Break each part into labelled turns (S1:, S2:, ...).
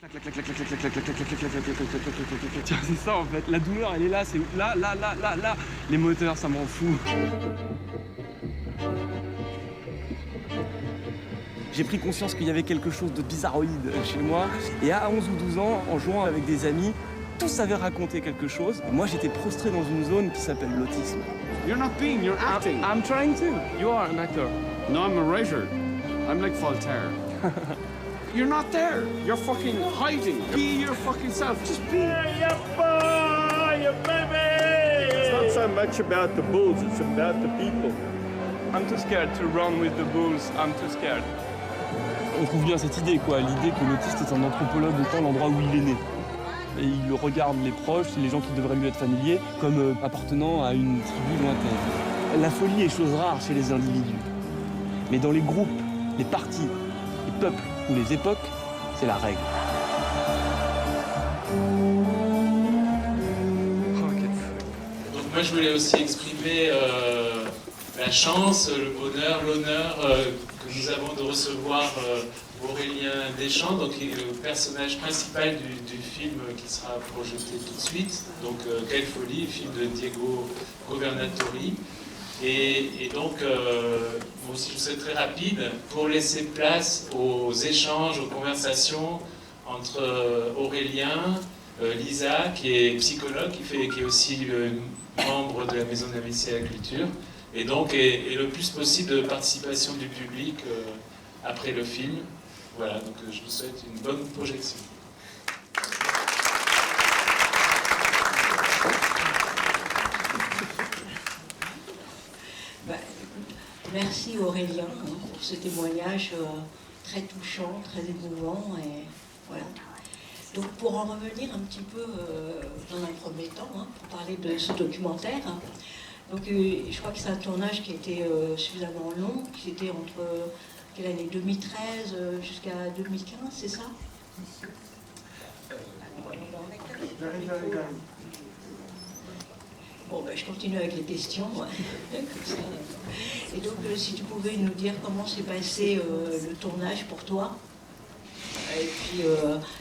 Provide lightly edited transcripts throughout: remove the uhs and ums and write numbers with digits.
S1: Tiens, c'est ça en fait, la douleur elle est là, c'est là. Les moteurs, ça m'en fout. J'ai pris conscience qu'il y avait quelque chose de bizarroïde chez moi. Et à 11 ou 12 ans, en jouant avec des amis, tous avaient raconté quelque chose. Moi, j'étais prostré dans une zone qui s'appelle l'autisme.
S2: You're not being, you're acting.
S1: I'm trying to. You are an actor.
S2: No, I'm a writer. I'm like Voltaire. You're not there. You're fucking hiding. Be your fucking self. Just be.
S3: Yeah, boy, baby! It's not so much about the bulls, it's about the people.
S1: I'm too scared to run with the bulls. I'm too scared. On trouve bien cette idée, quoi, l'idée que l'autiste est un anthropologue autant l'endroit où il est né. Et il regarde les proches, les gens qui devraient lui être familiers, comme appartenant à une tribu lointaine. La folie est chose rare chez les individus. Mais dans les groupes, les partis, les peuples ou les époques, c'est la règle.
S4: Donc moi je voulais aussi exprimer la chance, le bonheur, l'honneur que nous avons de recevoir Aurélien Deschamps, donc le personnage principal du film qui sera projeté tout de suite. Donc Quelle folie, film de Diego Governatori. Et donc, moi aussi je serai très rapide pour laisser place aux échanges, aux conversations entre Aurélien, Lisa, qui est psychologue, qui est aussi membre de la Maison de la Médecine et de la Culture, et donc et le plus possible de participation du public après le film. Voilà, donc je vous souhaite une bonne projection.
S5: Merci Aurélien pour ce témoignage très touchant, très émouvant. Et voilà. Donc pour en revenir un petit peu dans un premier temps, pour parler de ce documentaire, donc, je crois que c'est un tournage qui a été suffisamment long, qui était entre quelle année, 2013 jusqu'à 2015, c'est ça? Bon, ben, je continue avec les questions. Comme ça. Et donc, si tu pouvais nous dire comment s'est passé le tournage pour toi, et puis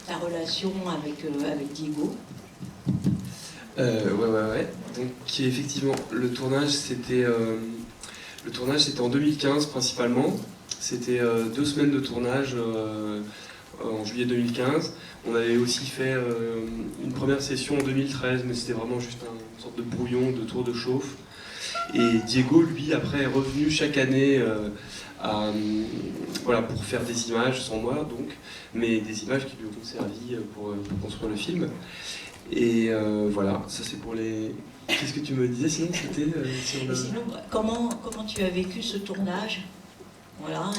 S5: ta relation avec Diego.
S6: Ouais. Donc, effectivement, le tournage, c'était en 2015 principalement. C'était 2 semaines de tournage en juillet 2015. On avait aussi fait une première session en 2013, mais c'était vraiment juste une sorte de brouillon, de tour de chauffe. Et Diego, lui, après, est revenu chaque année pour faire des images, sans moi donc, mais des images qui lui ont servi pour construire le film. Et voilà, ça c'est pour les... Qu'est-ce que tu me disais sinon? C'était sur le...
S5: Sinon, comment tu as vécu ce tournage? Voilà,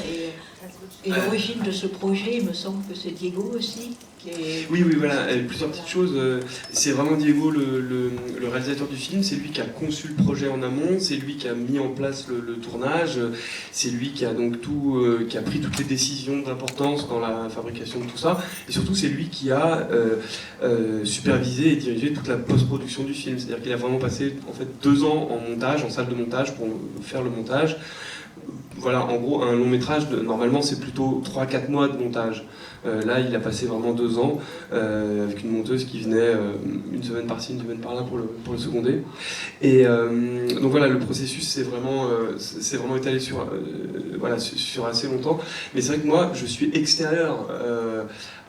S5: et l'origine de ce projet, il me semble que c'est Diego aussi qui est...
S6: Oui, voilà, plusieurs petites choses. C'est vraiment Diego, le réalisateur du film, c'est lui qui a conçu le projet en amont, c'est lui qui a mis en place le tournage, c'est lui qui a donc qui a pris toutes les décisions d'importance dans la fabrication de tout ça, et surtout c'est lui qui a supervisé et dirigé toute la post-production du film. C'est-à-dire qu'il a vraiment passé en fait 2 ans en montage, en salle de montage pour faire le montage. Voilà, en gros, un long métrage, normalement, c'est plutôt 3-4 mois de montage. Là, il a passé vraiment 2 ans avec une monteuse qui venait une semaine par-ci, une semaine par-là pour le seconder. Et donc voilà, le processus c'est vraiment étalé sur assez longtemps. Mais c'est vrai que moi, je suis extérieur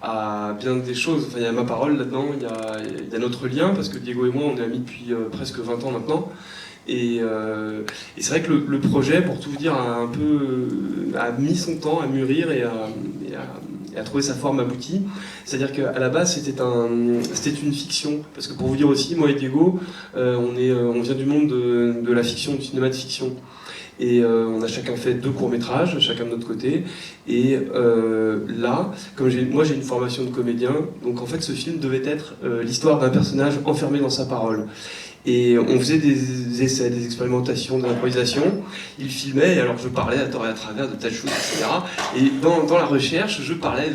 S6: à bien des choses. Enfin, il y a ma parole là-dedans, il y a notre lien, parce que Diego et moi, on est amis depuis presque 20 ans maintenant. Et c'est vrai que le projet, pour tout vous dire, a mis son temps à mûrir et à trouver sa forme aboutie. C'est-à-dire qu'à la base, c'était une fiction. Parce que pour vous dire aussi, moi et Diego, on vient du monde de la fiction, du cinéma de fiction. Et on a chacun fait 2 courts-métrages, chacun de notre côté. Et là, comme moi j'ai une formation de comédien, donc en fait ce film devait être l'histoire d'un personnage enfermé dans sa parole. Et on faisait des essais, des expérimentations, de l'improvisation. Il filmait, et alors je parlais à tort et à travers de tas de choses, etc. Et dans la recherche, je parlais.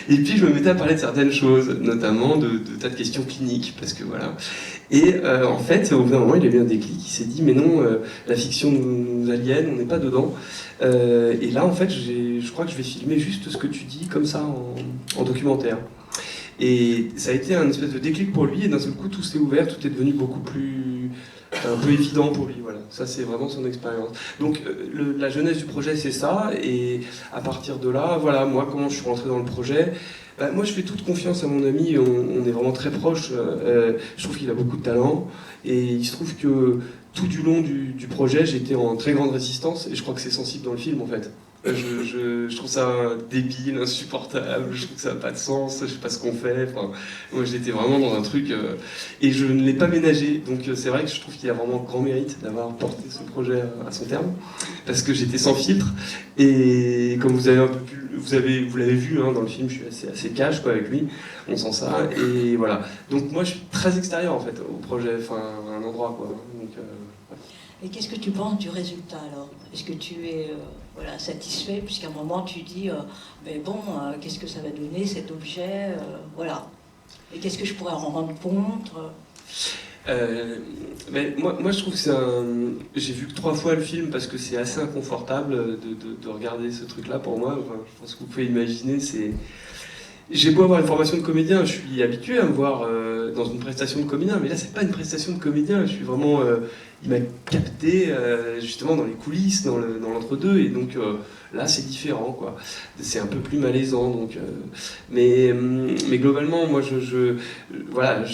S6: Et puis je me mettais à parler de certaines choses, notamment de tas de questions cliniques, parce que voilà. Et en fait, au bout d'un moment, il a eu un déclic. Il s'est dit, mais non, la fiction nous aliène, on n'est pas dedans. Et là, en fait, je crois que je vais filmer juste ce que tu dis, comme ça, en documentaire. Et ça a été un espèce de déclic pour lui, et d'un seul coup, tout s'est ouvert, tout est devenu beaucoup plus... un peu évident pour lui, voilà. Ça, c'est vraiment son expérience. Donc, la jeunesse du projet, c'est ça, et à partir de là, voilà, moi, comment je suis rentré dans le projet, moi, je fais toute confiance à mon ami, on est vraiment très proches, je trouve qu'il a beaucoup de talent, et il se trouve que tout du long du projet, j'étais en très grande résistance, et je crois que c'est sensible dans le film, en fait. Je trouve ça débile, insupportable, je trouve que ça n'a pas de sens, je sais pas ce qu'on fait. Enfin, moi j'étais vraiment dans un truc et je ne l'ai pas ménagé. Donc c'est vrai que je trouve qu'il a vraiment grand mérite d'avoir porté ce projet à son terme, parce que j'étais sans filtre. Et comme vous avez un peu vous l'avez vu hein, dans le film, je suis assez cash quoi, avec lui, on sent ça. Et voilà. Donc moi je suis très extérieur en fait au projet, enfin à un endroit quoi. Donc,
S5: Et qu'est-ce que tu penses du résultat alors? Est-ce que tu es voilà, satisfait, puisqu'à un moment tu dis mais bon, qu'est-ce que ça va donner cet objet voilà. Et qu'est-ce que je pourrais en rendre compte
S6: mais moi je trouve que c'est j'ai vu que 3 fois le film parce que c'est assez inconfortable de regarder ce truc là pour moi. Enfin, je pense que vous pouvez imaginer, c'est... J'ai beau avoir une formation de comédien, je suis habitué à me voir dans une prestation de comédien, mais là c'est pas une prestation de comédien, je suis vraiment... il m'a capté justement dans les coulisses, dans l'entre-deux, et donc là c'est différent, quoi. C'est un peu plus malaisant, donc... mais globalement, moi voilà,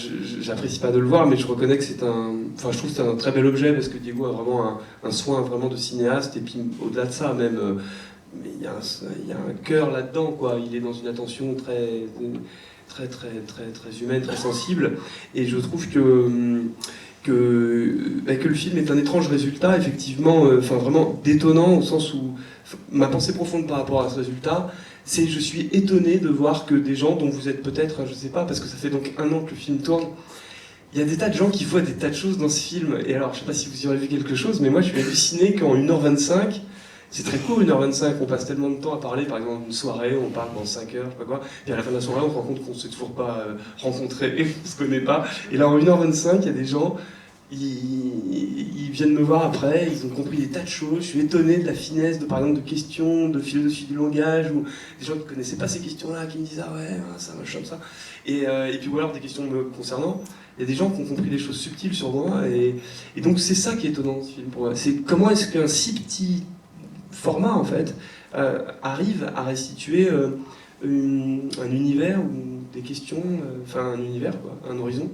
S6: j'apprécie pas de le voir, mais je reconnais que c'est un... Enfin, je trouve que c'est un très bel objet, parce que Diego a vraiment un soin vraiment de cinéaste, et puis au-delà de ça, même... mais il y a un cœur là-dedans, quoi. Il est dans une attention très humaine, très sensible. Et je trouve que le film est un étrange résultat, effectivement, vraiment détonnant, au sens où ma pensée profonde par rapport à ce résultat, c'est que je suis étonné de voir que des gens dont vous êtes peut-être, je sais pas, parce que ça fait donc 1 an que le film tourne, il y a des tas de gens qui voient des tas de choses dans ce film. Et alors, je sais pas si vous y aurez vu quelque chose, mais moi je suis halluciné qu'en 1h25, c'est très court, 1h25, on passe tellement de temps à parler, par exemple, d'une soirée, on parle dans 5 heures, je sais pas quoi, puis à la fin de la soirée, on se rend compte qu'on ne s'est toujours pas rencontrés et qu'on se connaît pas. Et là, en 1h25, il y a des gens, ils viennent me voir après, ils ont compris des tas de choses, je suis étonné de la finesse, par exemple, de questions, de philosophie du langage, ou des gens qui ne connaissaient pas ces questions-là, qui me disent « Ah ouais, ça, machin, ça ». Et puis, ou alors des questions me concernant. Il y a des gens qui ont compris des choses subtiles sur moi, et donc c'est ça qui est étonnant dans ce film pour moi. C'est comment est-ce qu'un si petit format en fait arrive à restituer un univers ou des questions, un univers quoi, un horizon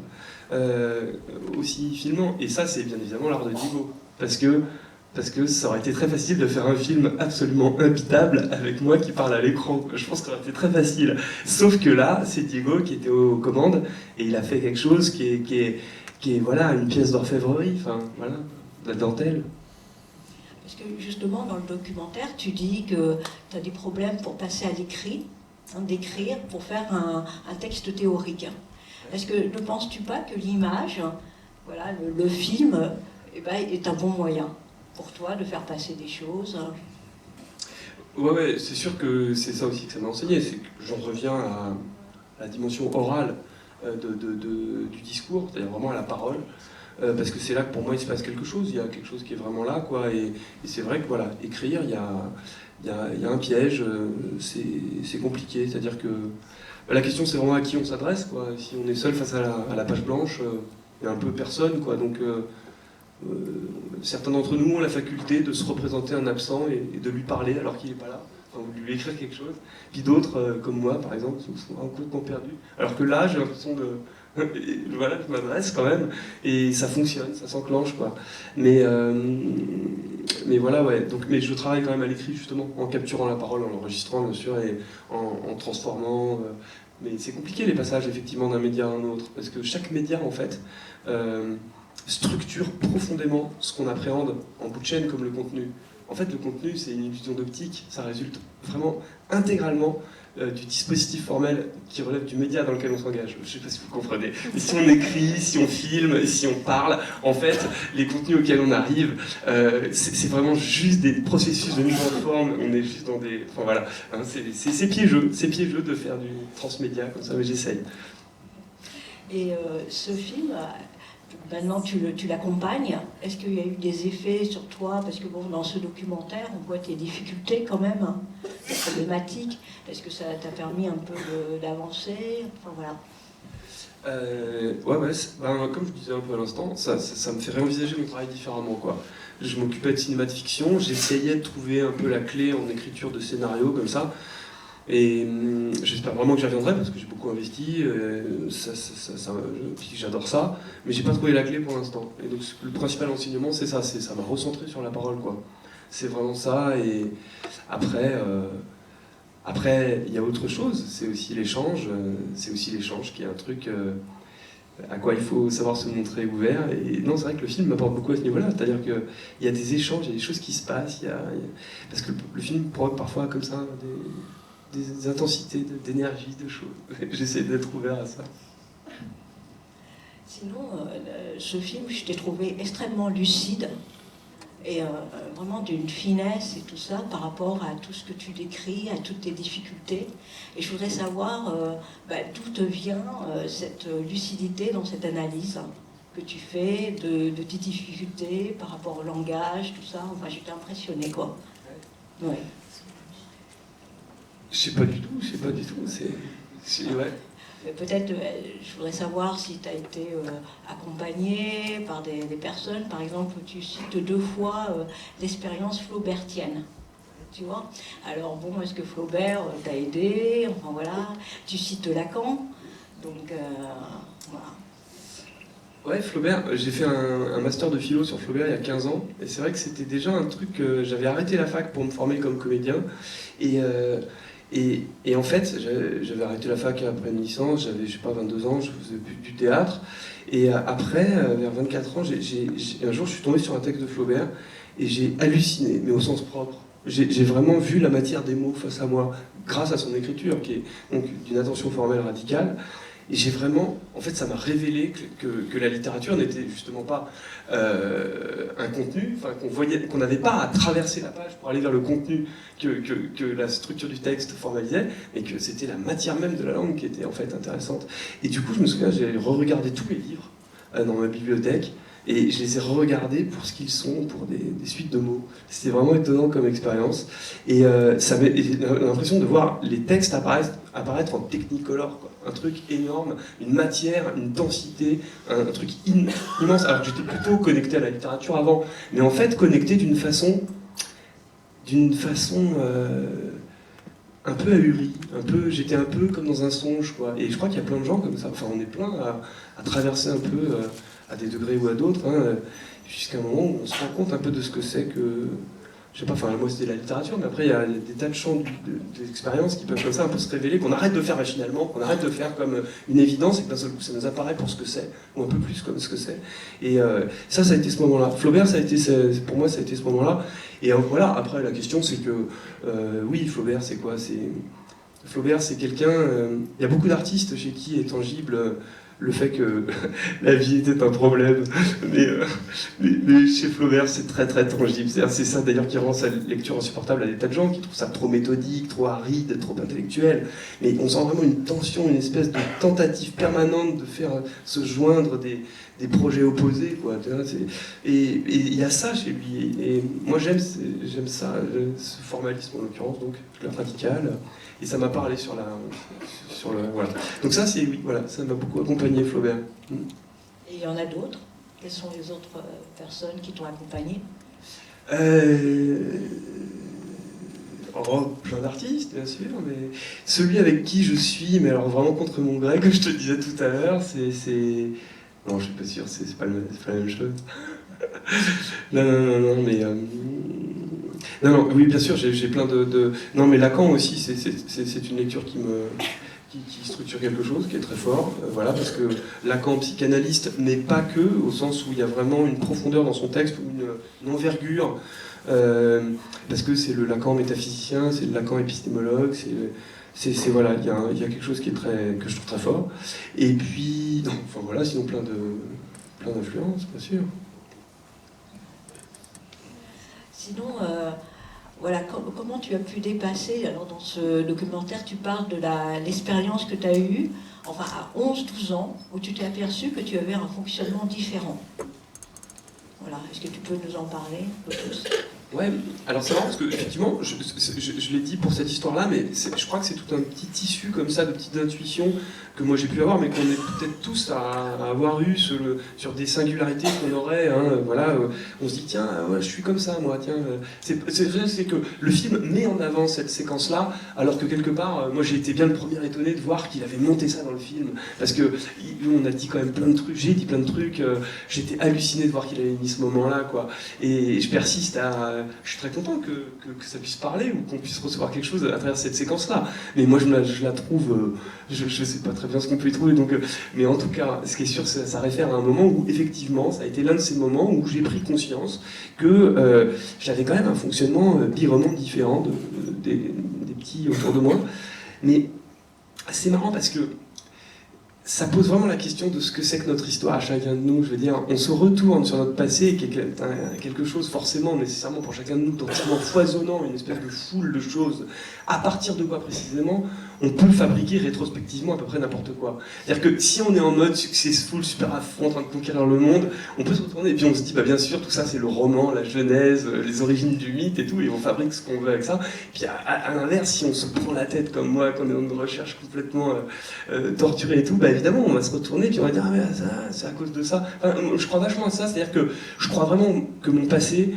S6: aussi filmant. Et ça c'est bien évidemment l'art de Diego, parce que ça aurait été très facile de faire un film absolument imbitable avec moi qui parle à l'écran. Je pense que ça aurait été très facile. Sauf que là, c'est Diego qui était aux commandes et il a fait quelque chose qui est voilà, une pièce d'orfèvrerie, voilà, de la dentelle.
S5: Parce que justement, dans le documentaire, tu dis que tu as des problèmes pour passer à l'écrit, d'écrire, pour faire un texte théorique. Est-ce que ne penses-tu pas que l'image, voilà, le film, est un bon moyen pour toi de faire passer des choses?
S6: Ouais, c'est sûr que c'est ça aussi que ça m'a enseigné, c'est que j'en reviens à la dimension orale du discours, c'est-à-dire vraiment à la parole. Parce que c'est là que pour moi il se passe quelque chose, il y a quelque chose qui est vraiment là, quoi. Et c'est vrai que voilà, écrire, il y a un piège, c'est compliqué, c'est-à-dire que la question c'est vraiment à qui on s'adresse, quoi. Si on est seul face à la page blanche, il y a un peu personne, quoi. Donc certains d'entre nous ont la faculté de se représenter un absent et de lui parler alors qu'il n'est pas là, ou de lui écrire quelque chose. Puis d'autres, comme moi par exemple, sont complètement perdus. Alors que là, j'ai l'impression de... voilà, je m'adresse quand même, et ça fonctionne, ça s'enclenche, quoi. Mais voilà, ouais. Donc, mais je travaille quand même à l'écrit, justement, en capturant la parole, en l'enregistrant, bien sûr, et en transformant. Mais c'est compliqué, les passages, effectivement, d'un média à un autre, parce que chaque média, en fait, structure profondément ce qu'on appréhende en bout de chaîne comme le contenu. en fait, le contenu, c'est une illusion d'optique. Ça résulte vraiment intégralement du dispositif formel qui relève du média dans lequel on s'engage. Je ne sais pas si vous comprenez. Mais si on écrit, si on filme, si on parle, en fait, les contenus auxquels on arrive, c'est vraiment juste des processus de mise en forme. On est juste dans des... Enfin voilà, hein, c'est piégeux de faire du transmédia comme ça, mais j'essaye.
S5: Et ce film, maintenant tu l'accompagnes. Est-ce qu'il y a eu des effets sur toi? Parce que bon, dans ce documentaire, on voit tes difficultés quand même, hein, tes problématiques. Est-ce que ça t'a permis un peu d'avancer? Enfin voilà.
S6: Ouais, comme je disais un peu à l'instant, ça me fait réenvisager mon travail différemment, quoi. Je m'occupais de cinéma de fiction, j'essayais de trouver un peu la clé en écriture de scénario comme ça. Et j'espère vraiment que j'y reviendrai parce que j'ai beaucoup investi, j'adore ça, mais j'ai pas trouvé la clé pour l'instant. Et donc le principal enseignement, c'est ça m'a recentré sur la parole, quoi. C'est vraiment ça. Et après, il y a autre chose. C'est aussi l'échange qui est un truc à quoi il faut savoir se montrer ouvert. Et non, c'est vrai que le film m'apporte beaucoup à ce niveau-là. C'est-à-dire qu'il y a des échanges, il y a des choses qui se passent. Parce que le film provoque parfois comme ça des intensités, d'énergie, de choses. J'essaie d'être ouvert à ça.
S5: Sinon, ce film, je t'ai trouvé extrêmement lucide et vraiment d'une finesse et tout ça par rapport à tout ce que tu décris, à toutes tes difficultés. Et je voudrais savoir d'où te vient cette lucidité dans cette analyse que tu fais de tes difficultés par rapport au langage, tout ça. Enfin, j'étais impressionnée, quoi. Ouais.
S6: Je sais pas du tout, ouais.
S5: Peut-être, je voudrais savoir si tu as été accompagné par des personnes. Par exemple, tu cites 2 fois l'expérience flaubertienne. Tu vois? Alors bon, est-ce que Flaubert t'a aidé? Enfin voilà, tu cites Lacan. Donc voilà.
S6: Ouais, Flaubert, j'ai fait un master de philo sur Flaubert il y a 15 ans. Et c'est vrai que c'était déjà un truc que j'avais arrêté la fac pour me former comme comédien. Et en fait, j'avais arrêté la fac après une licence, j'avais, je sais pas, 22 ans, je faisais plus du théâtre. Et après, vers 24 ans, un jour, je suis tombé sur un texte de Flaubert et j'ai halluciné, mais au sens propre. J'ai vraiment vu la matière des mots face à moi, grâce à son écriture, qui est donc d'une attention formelle radicale. Et j'ai vraiment, en fait, ça m'a révélé que la littérature n'était justement pas un contenu, enfin qu'on n'avait pas à traverser la page pour aller vers le contenu que la structure du texte formalisait, mais que c'était la matière même de la langue qui était en fait intéressante. Et du coup, je me souviens, j'ai re-regardé tous les livres dans ma bibliothèque, et je les ai re-regardés pour ce qu'ils sont, pour des suites de mots. C'était vraiment étonnant comme expérience. Et j'ai l'impression de voir les textes apparaître en technicolor, quoi. Un truc énorme, une matière, une densité, un truc immense. Alors que j'étais plutôt connecté à la littérature avant, mais en fait connecté d'une façon un peu ahurie, j'étais un peu comme dans un songe, quoi. Et je crois qu'il y a plein de gens comme ça. Enfin, on est plein à traverser un peu à des degrés ou à d'autres, hein, jusqu'à un moment où on se rend compte un peu de ce que c'est que... Je sais pas, enfin moi c'était la littérature, mais après il y a des tas de champs d'expériences qui peuvent comme ça un peu se révéler, qu'on arrête de faire machinalement, qu'on arrête de faire comme une évidence et que d'un seul coup ça nous apparaît pour ce que c'est, ou un peu plus comme ce que c'est. Et ça a été ce moment-là. Flaubert, pour moi ça a été ce moment-là. Et voilà, après la question c'est que, oui, Flaubert c'est quoi? Flaubert c'est quelqu'un, il y a beaucoup d'artistes chez qui est tangible le fait que la vie était un problème, mais chez Flaubert c'est très très tangible. C'est ça d'ailleurs qui rend sa lecture insupportable à des tas de gens qui trouvent ça trop méthodique, trop aride, trop intellectuel. Mais on sent vraiment une tension, une espèce de tentative permanente de faire se joindre des projets opposés, quoi. Et il y a ça chez lui. Et moi j'aime ça, ce formalisme en l'occurrence, donc l'art radical. Et ça m'a parlé sur le voilà. Donc ça c'est oui, voilà, ça m'a beaucoup accompagné Flaubert.
S5: Et il y en a d'autres? Quelles sont les autres personnes qui t'ont accompagné?
S6: Plein d'artistes, bien sûr, mais celui avec qui je suis, mais alors vraiment contre mon gré, comme je te disais tout à l'heure, c'est... Non, je suis pas sûr, c'est pas la même chose. non, mais... Non, oui, bien sûr, j'ai plein de... Non, mais Lacan aussi, c'est une lecture qui qui structure quelque chose, qui est très fort, voilà, parce que Lacan psychanalyste n'est pas que, au sens où il y a vraiment une profondeur dans son texte, ou une envergure, parce que c'est le Lacan métaphysicien, c'est le Lacan épistémologue, voilà, il y a quelque chose qui est que je trouve très fort. Et puis, enfin voilà, sinon plein d'influences, bien sûr.
S5: Sinon, voilà, comment tu as pu dépasser, alors dans ce documentaire, tu parles de l'expérience que tu as eue, enfin à 11-12 ans, où tu t'es aperçu que tu avais un fonctionnement différent. Voilà, est-ce que tu peux nous en parler un peu plus ?
S6: Ouais, alors c'est marrant parce que effectivement, je l'ai dit pour cette histoire-là, mais je crois que c'est tout un petit tissu comme ça de petites intuitions que moi j'ai pu avoir, mais qu'on est peut-être tous à avoir eu sur des singularités qu'on aurait. Hein, voilà, on se dit tiens, ouais, je suis comme ça moi. Tiens, c'est que le film met en avant cette séquence-là, alors que quelque part, moi j'ai été bien le premier étonné de voir qu'il avait monté ça dans le film, parce que on a dit quand même plein de trucs, j'ai dit plein de trucs, j'étais halluciné de voir qu'il avait mis ce moment-là, quoi. Et je persiste je suis très content que ça puisse parler ou qu'on puisse recevoir quelque chose à travers cette séquence-là. Mais moi, je la trouve... je sais pas très bien ce qu'on peut y trouver. Donc, mais en tout cas, ce qui est sûr, ça réfère à un moment où, effectivement, ça a été l'un de ces moments où j'ai pris conscience que j'avais quand même un fonctionnement bigrement différent des petits autour de moi. Mais c'est marrant parce que ça pose vraiment la question de ce que c'est que notre histoire à chacun de nous. Je veux dire, on se retourne sur notre passé, qui est quelque chose forcément, nécessairement pour chacun de nous, totalement foisonnant, une espèce de foule de choses. À partir de quoi précisément on peut fabriquer rétrospectivement à peu près n'importe quoi. C'est-à-dire que si on est en mode successful, super à fond, en train de conquérir le monde, on peut se retourner et puis on se dit, bah bien sûr, tout ça c'est le roman, la genèse, les origines du mythe et tout, et on fabrique ce qu'on veut avec ça. Puis à l'inverse, si on se prend la tête comme moi, qu'on est dans une recherche complètement torturée et tout, bah évidemment, on va se retourner et puis on va dire, ah mais ça, c'est à cause de ça. Enfin, je crois vachement à ça, c'est-à-dire que je crois vraiment que mon passé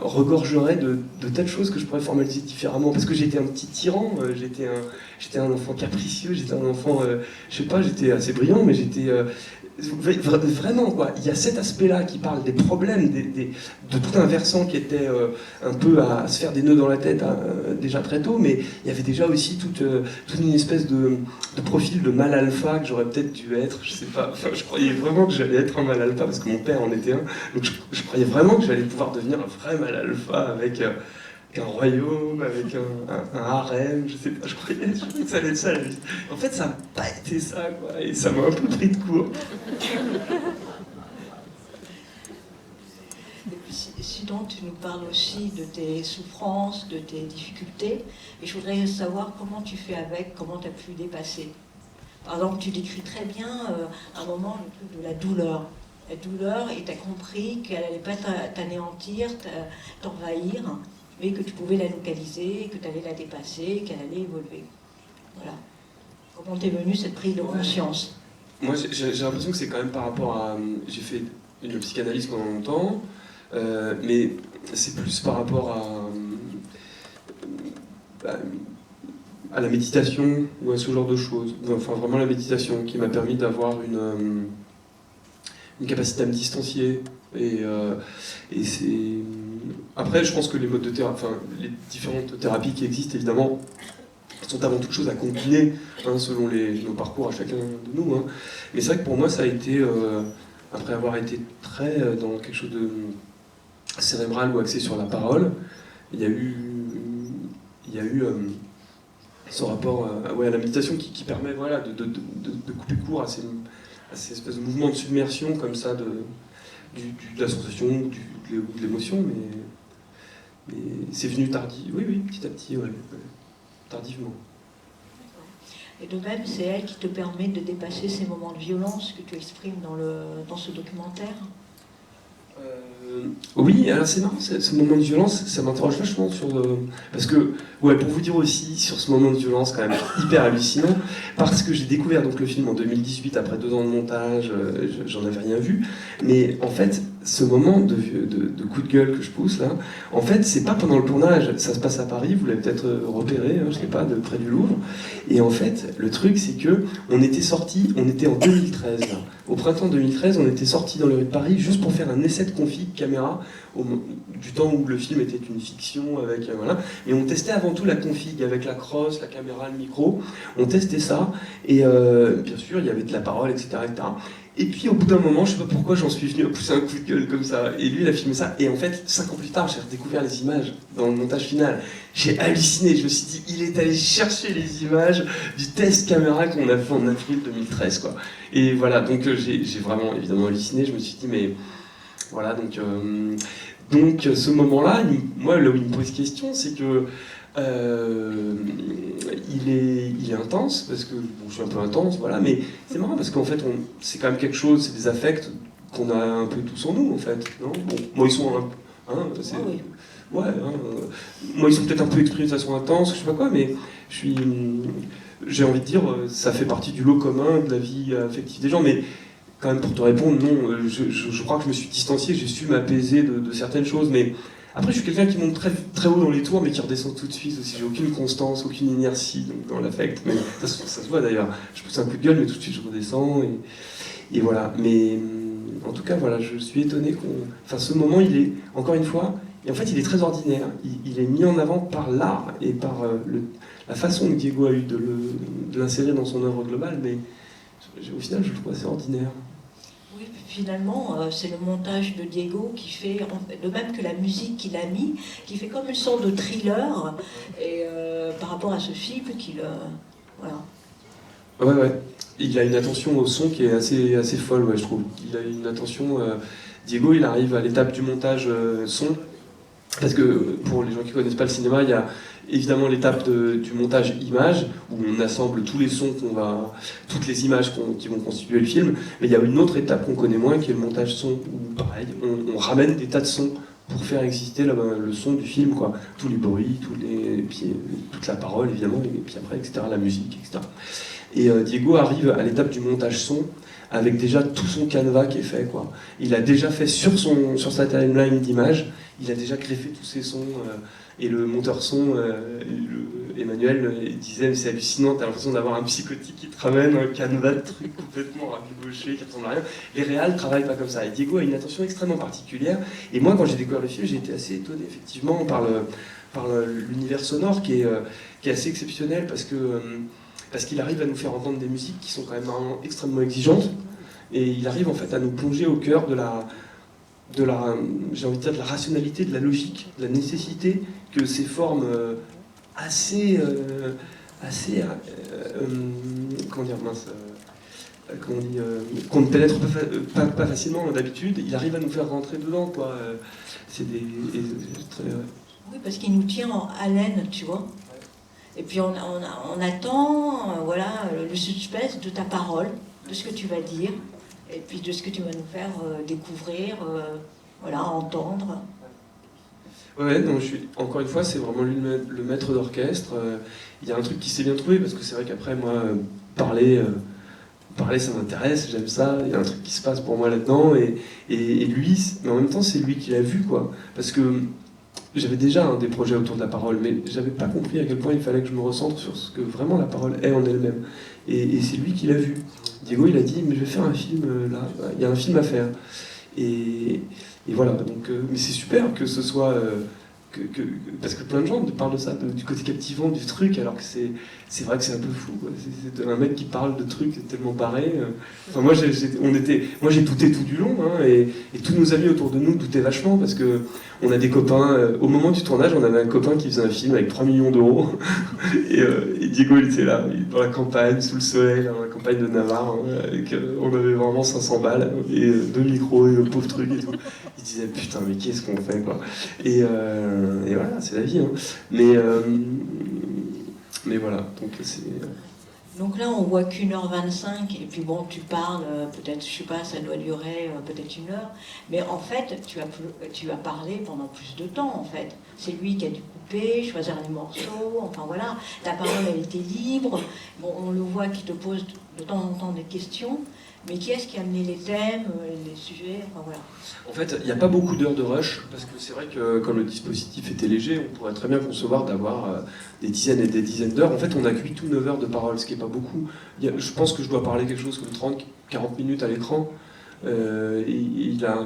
S6: regorgerait de telles choses que je pourrais formaliser différemment, parce que j'étais un petit tyran, j'étais un enfant capricieux, j'étais un enfant, je sais pas, j'étais assez brillant, mais j'étais vraiment quoi. Il y a cet aspect-là qui parle des problèmes, de tout un versant qui était un peu à se faire des nœuds dans la tête déjà très tôt, mais il y avait déjà aussi toute une espèce de profil de mal alpha que j'aurais peut-être dû être, je sais pas. Enfin, je croyais vraiment que j'allais être un mal alpha parce que mon père en était un, donc je croyais vraiment que j'allais pouvoir devenir un vrai mal alpha avec un royaume, avec un harem, je sais pas, je croyais que ça allait être ça la vie. En fait, ça n'a pas été ça, quoi, et ça m'a un peu pris de court.
S5: Et puis, sinon, tu nous parles aussi de tes souffrances, de tes difficultés, et je voudrais savoir comment tu fais avec, comment tu as pu dépasser. Par exemple, tu décris très bien un moment le truc de la douleur. La douleur, et tu as compris qu'elle n'allait pas t'anéantir, t'envahir, mais que tu pouvais la localiser, que tu allais la dépasser, qu'elle allait évoluer. Voilà. Comment t'es venue cette prise de conscience ?
S6: Moi, j'ai l'impression que c'est quand même par rapport à... J'ai fait une psychanalyse pendant longtemps, mais c'est plus par rapport à la méditation ou à ce genre de choses. Enfin, vraiment la méditation qui m'a permis d'avoir une capacité à me distancier. Et c'est... Après, je pense que les modes de thérapie, enfin, les différentes thérapies qui existent, évidemment, sont avant toute chose à combiner, hein, selon nos parcours à chacun de nous. Hein. Mais c'est vrai que pour moi, ça a été, après avoir été très dans quelque chose de cérébral ou axé sur la parole, il y a eu ce rapport à la méditation qui permet voilà, de couper court à ces espèces de mouvements de submersion comme ça, de la sensation, de l'émotion, mais c'est venu tardivement. Oui, petit à petit, ouais, tardivement.
S5: Et de même, c'est elle qui te permet de dépasser ces moments de violence que tu exprimes dans ce documentaire.
S6: Oui, alors c'est marrant, ce moment de violence, ça m'interroge vachement sur... parce que, ouais, pour vous dire aussi, sur ce moment de violence quand même hyper hallucinant, parce que j'ai découvert donc le film en 2018, après 2 ans de montage, j'en avais rien vu, mais en fait, ce moment de coup de gueule que je pousse là, en fait, c'est pas pendant le tournage, ça se passe à Paris, vous l'avez peut-être repéré, hein, je sais pas, de près du Louvre. Et en fait, le truc, c'est que on était en 2013. Là. Au printemps 2013, on était sortis dans les rues de Paris juste pour faire un essai de config caméra du temps où le film était une fiction avec voilà. Et on testait avant tout la config avec la crosse, la caméra, le micro. On testait ça et bien sûr, il y avait de la parole, etc., etc. Et puis au bout d'un moment, je sais pas pourquoi j'en suis venu à pousser un coup de gueule comme ça. Et lui, il a filmé ça. Et en fait, 5 ans plus tard, j'ai redécouvert les images dans le montage final. J'ai halluciné. Je me suis dit, il est allé chercher les images du test caméra qu'on a fait en avril 2013, quoi. Et voilà, donc j'ai vraiment évidemment halluciné. Je me suis dit, mais voilà, donc ce moment-là, moi, là où il me pose question, c'est que il est intense parce que bon, je suis un peu intense, voilà, mais c'est marrant parce qu'en fait, c'est quand même quelque chose, c'est des affects qu'on a un peu tous en nous, en fait, non? Bon, moi ils sont moi ils sont peut-être un peu exprimés de façon intense, je sais pas quoi, mais j'ai envie de dire, ça fait partie du lot commun de la vie affective des gens, mais quand même pour te répondre, non, je crois que je me suis distancié, j'ai su m'apaiser de certaines choses, mais après, je suis quelqu'un qui monte très, très haut dans les tours, mais qui redescend tout de suite aussi. J'ai aucune constance, aucune inertie dans l'affect. Mais ça se voit d'ailleurs. Je pousse un coup de gueule, mais tout de suite je redescends. Et voilà. Mais en tout cas, voilà, je suis étonné Enfin, ce moment, il est, encore une fois, et en fait, il est très ordinaire. Il est mis en avant par l'art et par la façon que Diego a eu de l'insérer dans son œuvre globale. Mais au final, je le trouve assez ordinaire.
S5: Oui, finalement, c'est le montage de Diego qui fait, de même que la musique qu'il a mis, qui fait comme une sorte de thriller et, par rapport à ce film voilà.
S6: Ouais. Il a une attention au son qui est assez folle, ouais, je trouve. Il a une attention... Diego, il arrive à l'étape du montage son, parce que pour les gens qui ne connaissent pas le cinéma, il y a évidemment l'étape du montage image, où on assemble tous les sons toutes les images qui vont constituer le film, mais il y a une autre étape qu'on connaît moins, qui est le montage son, où pareil, on ramène des tas de sons pour faire exister le son du film, quoi. Tous les bruits, puis toute la parole évidemment, et puis après, etc., la musique, etc. Et Diego arrive à l'étape du montage son, avec déjà tout son canevas qui est fait, quoi. Il a déjà fait sur sa timeline d'images, il a déjà greffé tous ses sons, et le monteur son, Emmanuel, disait, c'est hallucinant, t'as l'impression d'avoir un psychotique qui te ramène un canevas de trucs complètement rabibochés, qui ressemble à rien. Les réals travaillent pas comme ça, et Diego a une attention extrêmement particulière, et moi quand j'ai découvert le film, j'ai été assez étonné effectivement par l'univers sonore qui est assez exceptionnel, parce qu'il arrive à nous faire entendre des musiques qui sont quand même extrêmement exigeantes, et il arrive en fait à nous plonger au cœur de la j'ai envie de dire, de la rationalité, de la logique, de la nécessité que ces formes comment dire, mince, qu'on ne pénètre pas facilement d'habitude, il arrive à nous faire rentrer dedans, quoi.
S5: Oui, parce qu'il nous tient en haleine, tu vois. Et puis on attend, voilà, le suspense de ta parole, de ce que tu vas dire, et puis de ce que tu vas nous faire découvrir, voilà, entendre.
S6: Ouais, non, encore une fois, c'est vraiment lui le maître d'orchestre. Il y a un truc qui s'est bien trouvé, parce que c'est vrai qu'après, moi, parler, ça m'intéresse, j'aime ça, il y a un truc qui se passe pour moi là-dedans, et lui, mais en même temps, c'est lui qui l'a vu, quoi. Parce que j'avais déjà des projets autour de la parole, mais j'avais pas compris à quel point il fallait que je me recentre sur ce que vraiment la parole est en elle-même. Et c'est lui qui l'a vu. Diego, il a dit, mais je vais faire un film, là, il y a un film à faire. Et voilà, donc, mais c'est super que ce soit... parce que plein de gens parlent de ça, du côté captivant du truc, alors que c'est vrai que c'est un peu fou, quoi. C'est un mec qui parle de trucs tellement barrés. Enfin, moi j'ai douté tout du long, hein, et tous nos amis autour de nous doutaient vachement, parce que on a des copains, au moment du tournage, on avait un copain qui faisait un film avec 3 millions d'euros, et Diego il était là, dans la campagne, sous le soleil, dans la campagne de Navarre, hein, on avait vraiment 500 balles, et 2 micros, et un pauvre truc et tout. Il disait putain, mais qu'est-ce qu'on fait, quoi. Et voilà, c'est la vie, hein. Mais voilà, donc c'est...
S5: Donc là, on voit qu'1h25, et puis bon, tu parles, peut-être, je sais pas, ça doit durer peut-être 1 heure, mais en fait, tu as parlé pendant plus de temps, en fait. C'est lui qui a dû couper, choisir les morceaux, enfin voilà, ta parole, elle était libre. Bon, on le voit qui te pose de temps en temps des questions, mais qui est-ce qui a amené les thèmes, les sujets, enfin voilà.
S6: En fait, il n'y a pas beaucoup d'heures de rush, parce que c'est vrai que comme le dispositif était léger, on pourrait très bien concevoir d'avoir des dizaines et des dizaines d'heures. En fait, on n'a que 8 ou 9 heures de parole, ce qui n'est pas beaucoup. Je pense que je dois parler quelque chose comme 30-40 minutes à l'écran. Il a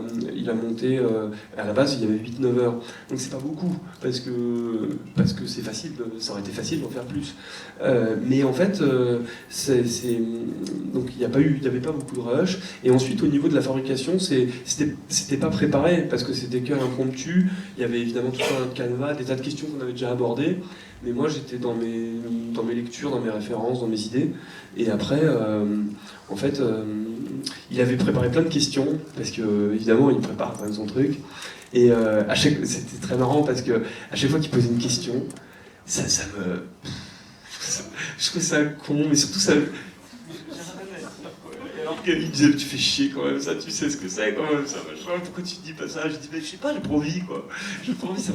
S6: monté, à la base il y avait 8-9 heures, donc c'est pas beaucoup, parce que c'est facile, ça aurait été facile d'en faire plus. Mais en fait, donc il n'y avait pas beaucoup de rush, et ensuite au niveau de la fabrication, c'était pas préparé, parce que c'était que impromptu, il y avait évidemment tout un canevas, des tas de questions qu'on avait déjà abordées, mais moi j'étais dans mes lectures, dans mes références, dans mes idées, et après, en fait, il avait préparé plein de questions, parce que évidemment il prépare quand même son truc, et c'était très marrant parce que à chaque fois qu'il posait une question, je trouvais ça con, mais surtout ça. Alors qu'il disait, tu fais chier quand même, ça, tu sais ce que c'est quand même, ça, machin, pourquoi tu dis pas ça? Je dis, mais je sais pas, j'ai pas envie, quoi. J'ai pas envie, ça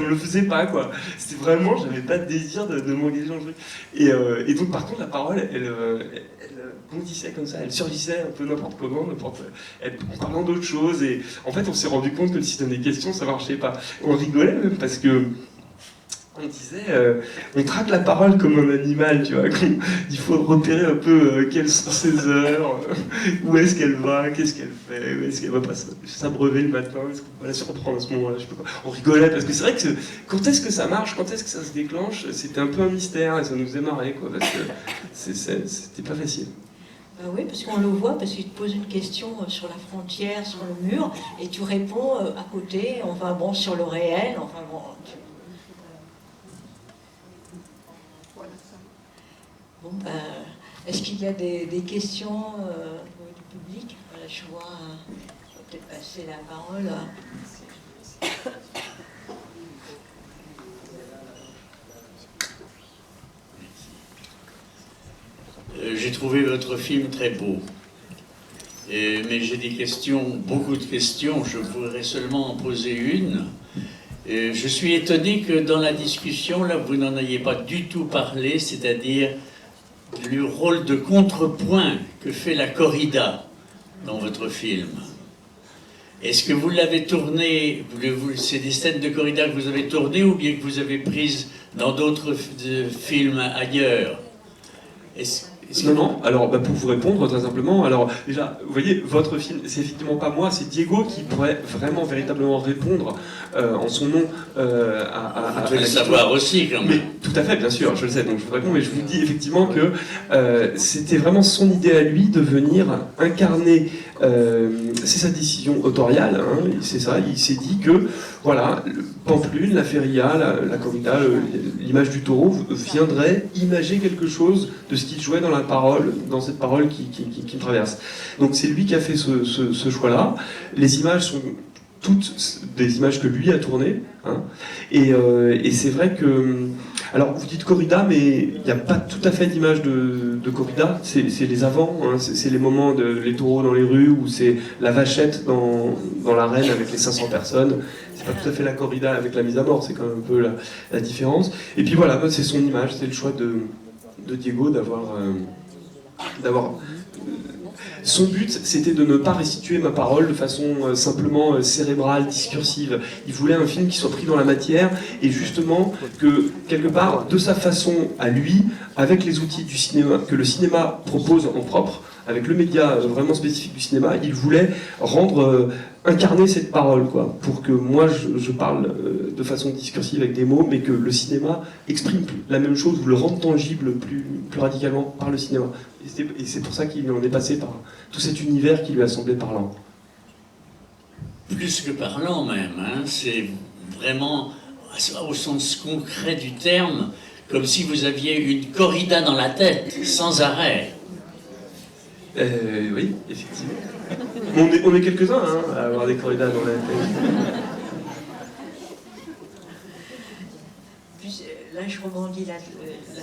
S6: me le faisait pas, quoi. C'était vraiment, j'avais pas de désir de m'engager dans le truc. Et donc, par contre, la parole, elle bondissait comme ça, elle surgissait un peu n'importe comment, en parlant d'autres choses. Et en fait, on s'est rendu compte que le système des questions, ça marchait pas. On rigolait même parce que. On disait, on traque la parole comme un animal, tu vois. Il faut repérer un peu quelles sont ses heures, où est-ce qu'elle va, qu'est-ce qu'elle fait, où est-ce qu'elle va pas s'abreuver le matin, est-ce qu'on va la surprendre à ce moment-là, je sais pas. On rigolait parce que c'est vrai que quand est-ce que ça marche, quand est-ce que ça se déclenche, c'était un peu un mystère et ça nous faisait marrer, quoi, parce que c'était pas facile.
S5: Oui, parce qu'on le voit, parce qu'il te pose une question sur la frontière, sur le mur, et tu réponds à côté, enfin bon, sur le réel, enfin bon. Bon, ben, est-ce qu'il y a des questions du public? Voilà, je vais peut-être passer la parole à...
S7: J'ai trouvé votre film très beau, mais j'ai des questions, beaucoup de questions, je voudrais seulement en poser une. Je suis étonné que dans la discussion, là, vous n'en ayez pas du tout parlé, c'est-à-dire le rôle de contrepoint que fait la corrida dans votre film. Est-ce que vous l'avez tourné, c'est des scènes de corrida que vous avez tournées ou bien que vous avez prises dans d'autres films ailleurs?
S6: Non. Alors, pour vous répondre très simplement, alors déjà, vous voyez, votre film, c'est effectivement pas moi, c'est Diego qui pourrait vraiment, véritablement répondre en son nom à
S7: vous devez le savoir aussi, quand même.
S6: Mais, tout à fait, bien sûr, je le sais, donc je vous réponds, mais je vous dis effectivement que c'était vraiment son idée à lui de venir incarner, c'est sa décision autoriale, hein, c'est ça, il s'est dit que, voilà, Pamplune, la feria, la corrida, l'image du taureau viendrait imager quelque chose de ce qu'il jouait dans la parole, dans cette parole qui me traverse. Donc c'est lui qui a fait ce choix-là. Les images sont toutes des images que lui a tournées, hein. Et c'est vrai que... Alors vous dites corrida, mais il n'y a pas tout à fait d'image de corrida, c'est les avant, hein. C'est les moments de les taureaux dans les rues, où c'est la vachette dans l'arène avec les 500 personnes. C'est pas tout à fait la corrida avec la mise à mort, c'est quand même un peu la différence. Et puis voilà, c'est son image, c'est le choix de Diego d'avoir... Son but, c'était de ne pas restituer ma parole de façon simplement cérébrale, discursive. Il voulait un film qui soit pris dans la matière et justement que, quelque part, de sa façon à lui, avec les outils du cinéma, que le cinéma propose en propre, avec le média vraiment spécifique du cinéma, il voulait incarner cette parole, quoi, pour que moi je parle de façon discursive avec des mots, mais que le cinéma exprime la même chose, ou le rende tangible plus radicalement par le cinéma. Et c'est pour ça qu'il en est passé par tout cet univers qui lui a semblé parlant.
S7: Plus que parlant même, hein, c'est vraiment au sens concret du terme, comme si vous aviez une corrida dans la tête, sans arrêt.
S6: Oui, effectivement. On est quelques-uns hein, à avoir des corridas dans la tête.
S5: Puis, là, je rebondis là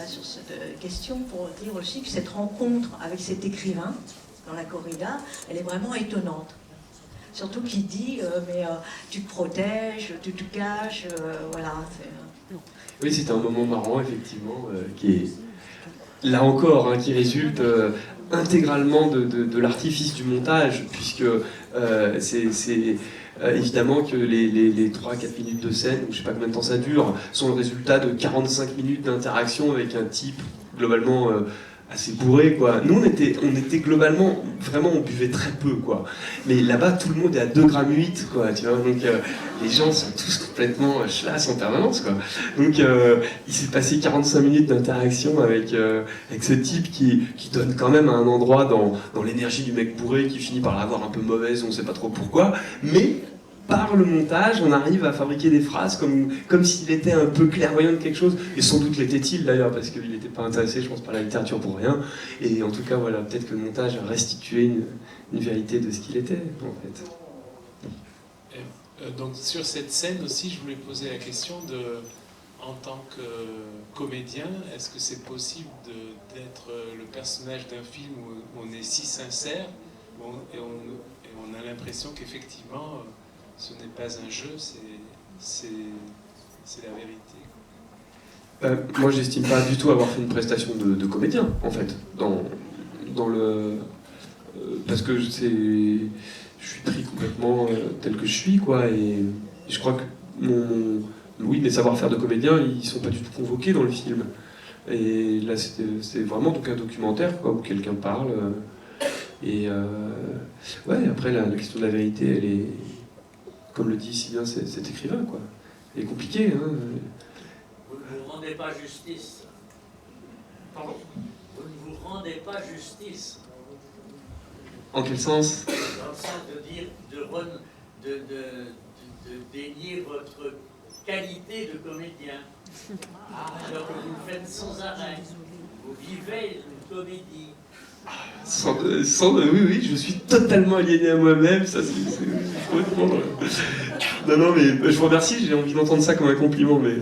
S5: sur cette question pour dire aussi que cette rencontre avec cet écrivain dans la corrida, elle est vraiment étonnante. Surtout qu'il dit, tu te protèges, tu te caches, voilà.
S6: Oui, c'était un moment marrant, effectivement, qui est... là encore, hein, qui résulte intégralement de l'artifice du montage, puisque c'est évidemment que les 3-4 minutes de scène, ou je sais pas combien de temps ça dure, sont le résultat de 45 minutes d'interaction avec un type globalement assez bourré, quoi. Nous, on était globalement, vraiment, on buvait très peu, quoi. Mais là-bas, tout le monde est à 2,8 grammes, quoi, tu vois. Donc, les gens sont tous complètement chlasse en permanence, quoi. Donc, il s'est passé 45 minutes d'interaction avec ce type qui donne quand même à un endroit dans l'énergie du mec bourré qui finit par l'avoir un peu mauvaise, on sait pas trop pourquoi. Mais par le montage, on arrive à fabriquer des phrases comme s'il était un peu clairvoyant de quelque chose, et sans doute l'était-il d'ailleurs, parce qu'il n'était pas intéressé, je pense, par la littérature pour rien, et en tout cas, voilà, peut-être que le montage a restitué une vérité de ce qu'il était, en fait.
S4: Donc sur cette scène aussi, je voulais poser la question en tant que comédien, est-ce que c'est possible d'être le personnage d'un film où on est si sincère, et on a l'impression qu'effectivement, ce n'est pas un jeu, c'est la vérité.
S6: Moi, j'estime pas du tout avoir fait une prestation de comédien, en fait, dans le... parce que je suis pris complètement tel que je suis, quoi, et je crois que mes savoir-faire de comédien, ils sont pas du tout convoqués dans le film. Et là, c'est vraiment donc un documentaire, quoi, où quelqu'un parle. Ouais, après, la question de la vérité, elle est... Comme le dit si bien cet écrivain, quoi. Elle est compliquée, hein.
S7: Vous ne vous rendez pas justice.
S6: Pardon ?
S7: Vous ne vous rendez pas justice.
S6: En quel sens ?
S7: Dans le sens de dire, de dénier votre qualité de comédien. Alors que vous le faites sans arrêt. Vous vivez une comédie.
S6: Oui, je suis totalement aliéné à moi-même, ça c'est complètement drôle. Non, mais je vous remercie, j'ai envie d'entendre ça comme un compliment, mais...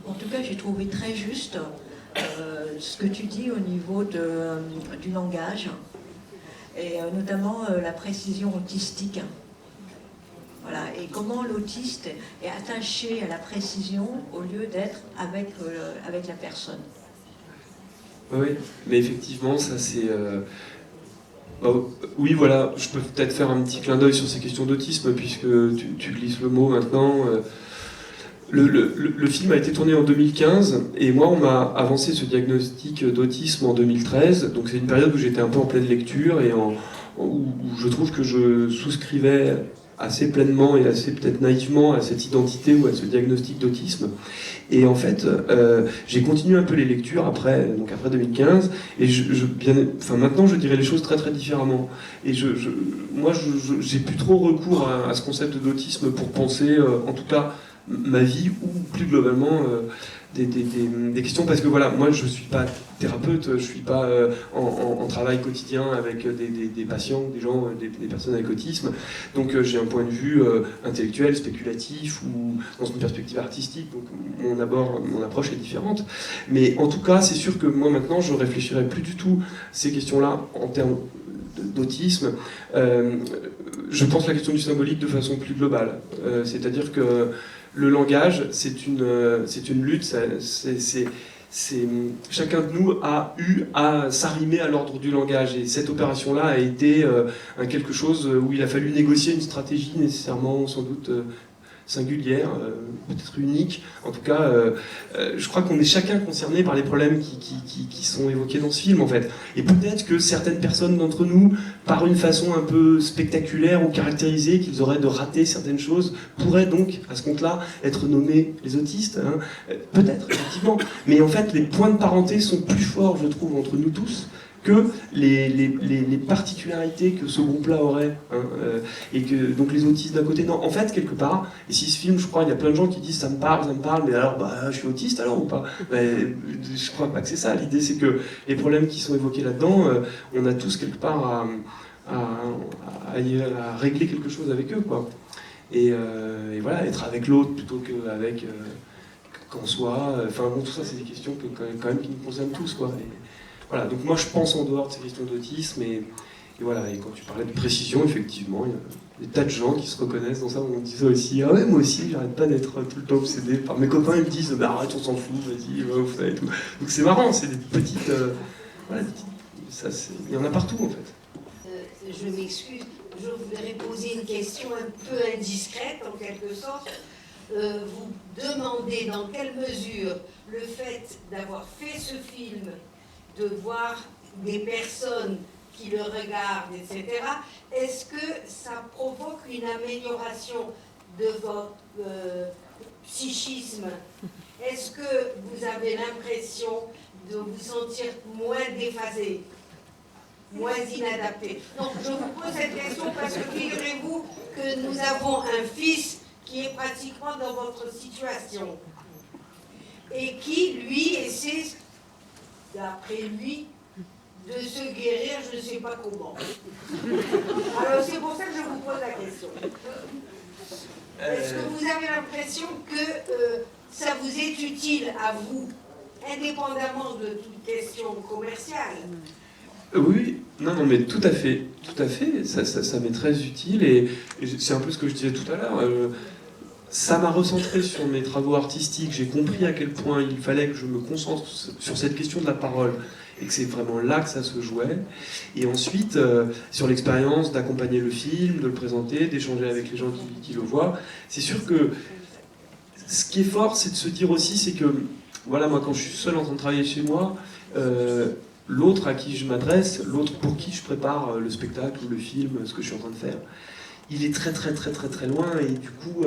S5: En tout cas, j'ai trouvé très juste ce que tu dis au niveau du langage, et notamment la précision autistique. Voilà, et comment l'autiste est attaché à la précision au lieu d'être avec la personne.
S6: Oui, mais effectivement, ça c'est... oui, voilà, je peux peut-être faire un petit clin d'œil sur ces questions d'autisme, puisque tu glisses le mot maintenant. Le film a été tourné en 2015, et moi, on m'a avancé ce diagnostic d'autisme en 2013, donc c'est une période où j'étais un peu en pleine lecture, et où je trouve que je souscrivais assez pleinement et assez peut-être naïvement à cette identité ou à ce diagnostic d'autisme. Et en fait, j'ai continué un peu les lectures après 2015, et maintenant je dirais les choses très très différemment. Et moi, j'ai plus trop recours à ce concept d'autisme pour penser, en tout cas, ma vie, ou plus globalement des questions, parce que voilà, moi je suis pas thérapeute, je suis pas en travail quotidien avec des patients, des gens, des personnes avec autisme, donc j'ai un point de vue intellectuel, spéculatif, ou dans une perspective artistique, donc mon approche est différente. Mais en tout cas, c'est sûr que moi maintenant je réfléchirai plus du tout ces questions-là en termes d'autisme. Je pense la question du symbolique de façon plus globale, c'est-à-dire que le langage, c'est une lutte, chacun de nous a eu à s'arrimer à l'ordre du langage, et cette opération-là a été quelque chose où il a fallu négocier une stratégie nécessairement, sans doute, singulière, peut-être unique. En tout cas, je crois qu'on est chacun concerné par les problèmes qui sont évoqués dans ce film, en fait. Et peut-être que certaines personnes d'entre nous, par une façon un peu spectaculaire ou caractérisée, qu'ils auraient de rater certaines choses, pourraient donc, à ce compte-là, être nommés les autistes. Hein. Peut-être, effectivement. Mais en fait, les points de parenté sont plus forts, je trouve, entre nous tous, que les particularités que ce groupe-là aurait, hein, et que donc les autistes d'un côté. Non, en fait, quelque part, et si ce film, je crois, il y a plein de gens qui disent ça me parle, mais alors, je suis autiste alors ou pas? Mais je crois pas que c'est ça. L'idée, c'est que les problèmes qui sont évoqués là-dedans, on a tous quelque part à régler quelque chose avec eux, quoi. Et voilà, être avec l'autre plutôt qu'avec qu'en soi. Enfin bon, tout ça, c'est des questions quand même qui nous concernent tous, quoi. voilà, donc moi je pense en dehors de ces questions d'autisme, et voilà, et quand tu parlais de précision, effectivement, il y a des tas de gens qui se reconnaissent dans ça. On disait aussi, ah ouais, moi aussi, j'arrête pas d'être tout le temps obsédé par mes copains, ils me disent, bah arrête, on s'en fout, vas-y, va au fait, et tout. Donc c'est marrant, c'est des petites, voilà, ça, il y en a partout en fait.
S8: Je m'excuse, je voudrais poser une question un peu indiscrète en quelque sorte. Vous demandez dans quelle mesure le fait d'avoir fait ce film, de voir des personnes qui le regardent, etc., est-ce que ça provoque une amélioration de votre psychisme? Est-ce que vous avez l'impression de vous sentir moins déphasé, moins inadapté? Donc je vous pose cette question parce que figurez-vous que nous avons un fils qui est pratiquement dans votre situation et qui, lui, essaie, d'après lui, de se guérir, je ne sais pas comment. Alors c'est pour ça que je vous pose la question. Est-ce que vous avez l'impression que ça vous est utile à vous, indépendamment de toute question commerciale?
S6: Oui, non, mais tout à fait, ça m'est très utile, et c'est un peu ce que je disais tout à l'heure. Ça m'a recentré sur mes travaux artistiques, j'ai compris à quel point il fallait que je me concentre sur cette question de la parole, et que c'est vraiment là que ça se jouait. Et ensuite, sur l'expérience d'accompagner le film, de le présenter, d'échanger avec les gens qui le voient, c'est sûr que ce qui est fort, c'est de se dire aussi, c'est que, voilà, moi quand je suis seul en train de travailler chez moi, l'autre à qui je m'adresse, l'autre pour qui je prépare le spectacle ou le film, ce que je suis en train de faire, il est très loin, et du coup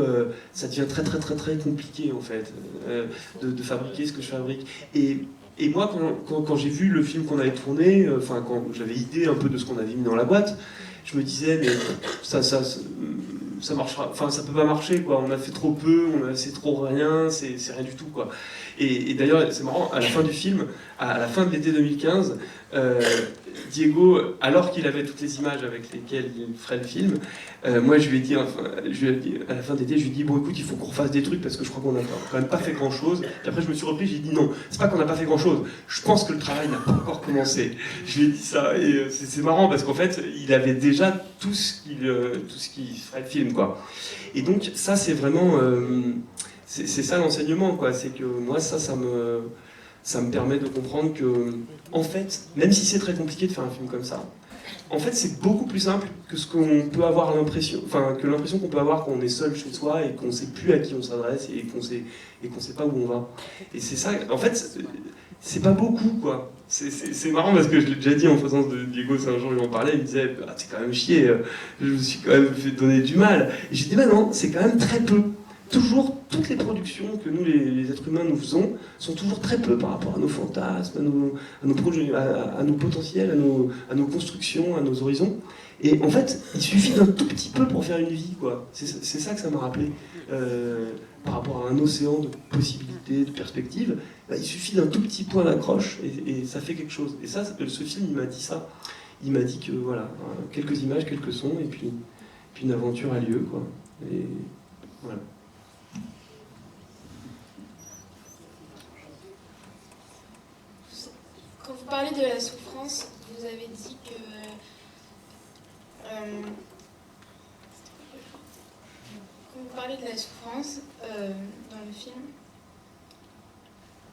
S6: ça devient très compliqué en fait de fabriquer ce que je fabrique. Et moi quand j'ai vu le film qu'on avait tourné, enfin quand j'avais idée un peu de ce qu'on avait mis dans la boîte, je me disais mais ça marchera, enfin ça peut pas marcher quoi, on a fait trop peu, c'est trop rien, c'est rien du tout quoi. Et d'ailleurs c'est marrant, à la fin du film, à la fin de l'été 2015, Diego, alors qu'il avait toutes les images avec lesquelles il ferait le film, moi je lui ai dit, à la fin d'été, je lui ai dit bon écoute, il faut qu'on refasse des trucs parce que je crois qu'on n'a quand même pas fait grand chose. Et après je me suis repris, j'ai dit non, c'est pas qu'on n'a pas fait grand chose, je pense que le travail n'a pas encore commencé. Je lui ai dit ça, et c'est marrant parce qu'en fait il avait déjà tout ce qui ferait le film quoi. Et donc ça c'est vraiment c'est ça l'enseignement quoi, c'est que moi ça me permet de comprendre que, en fait, même si c'est très compliqué de faire un film comme ça, en fait, c'est beaucoup plus simple que ce qu'on peut avoir l'impression, enfin, que l'impression qu'on peut avoir quand on est seul chez soi et qu'on ne sait plus à qui on s'adresse et qu'on sait pas où on va. Et c'est ça, en fait, c'est pas beaucoup, quoi. C'est marrant parce que je l'ai déjà dit en présence de Diego, c'est un jour, il en parlait, il me disait, ah, c'est quand même chier, je me suis quand même fait donner du mal. Et j'ai dit, bah non, c'est quand même très peu. Toujours, toutes les productions que nous, les êtres humains, nous faisons, sont toujours très peu par rapport à nos fantasmes, à nos projets, à nos potentiels, à nos constructions, à nos horizons. Et en fait, il suffit d'un tout petit peu pour faire une vie, quoi. C'est ça que ça m'a rappelé. Par rapport à un océan de possibilités, de perspectives, bah, il suffit d'un tout petit point d'accroche et ça fait quelque chose. Et ça, ce film, il m'a dit ça. Il m'a dit que, voilà, quelques images, quelques sons, et puis une aventure a lieu, quoi. Et voilà.
S9: Quand vous parlez de la souffrance, vous avez dit que quand vous parlez de la souffrance dans le film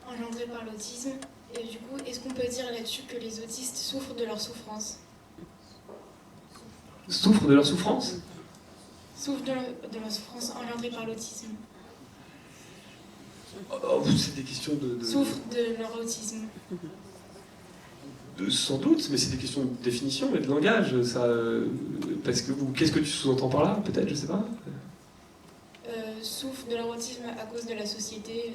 S9: engendrée par l'autisme, et du coup, est-ce qu'on peut dire là-dessus que les autistes souffrent de leur souffrance?
S6: Souffrent de leur souffrance?
S9: Souffrent de leur souffrance engendrée par l'autisme.
S6: Oh, c'est des questions de...
S9: Souffrent de leur autisme.
S6: Sans doute, mais c'est des questions de définition et de langage. Ça, parce que qu'est-ce que tu sous-entends par là? Peut-être, je sais pas.
S9: Souffrent de leur autisme à cause de la société.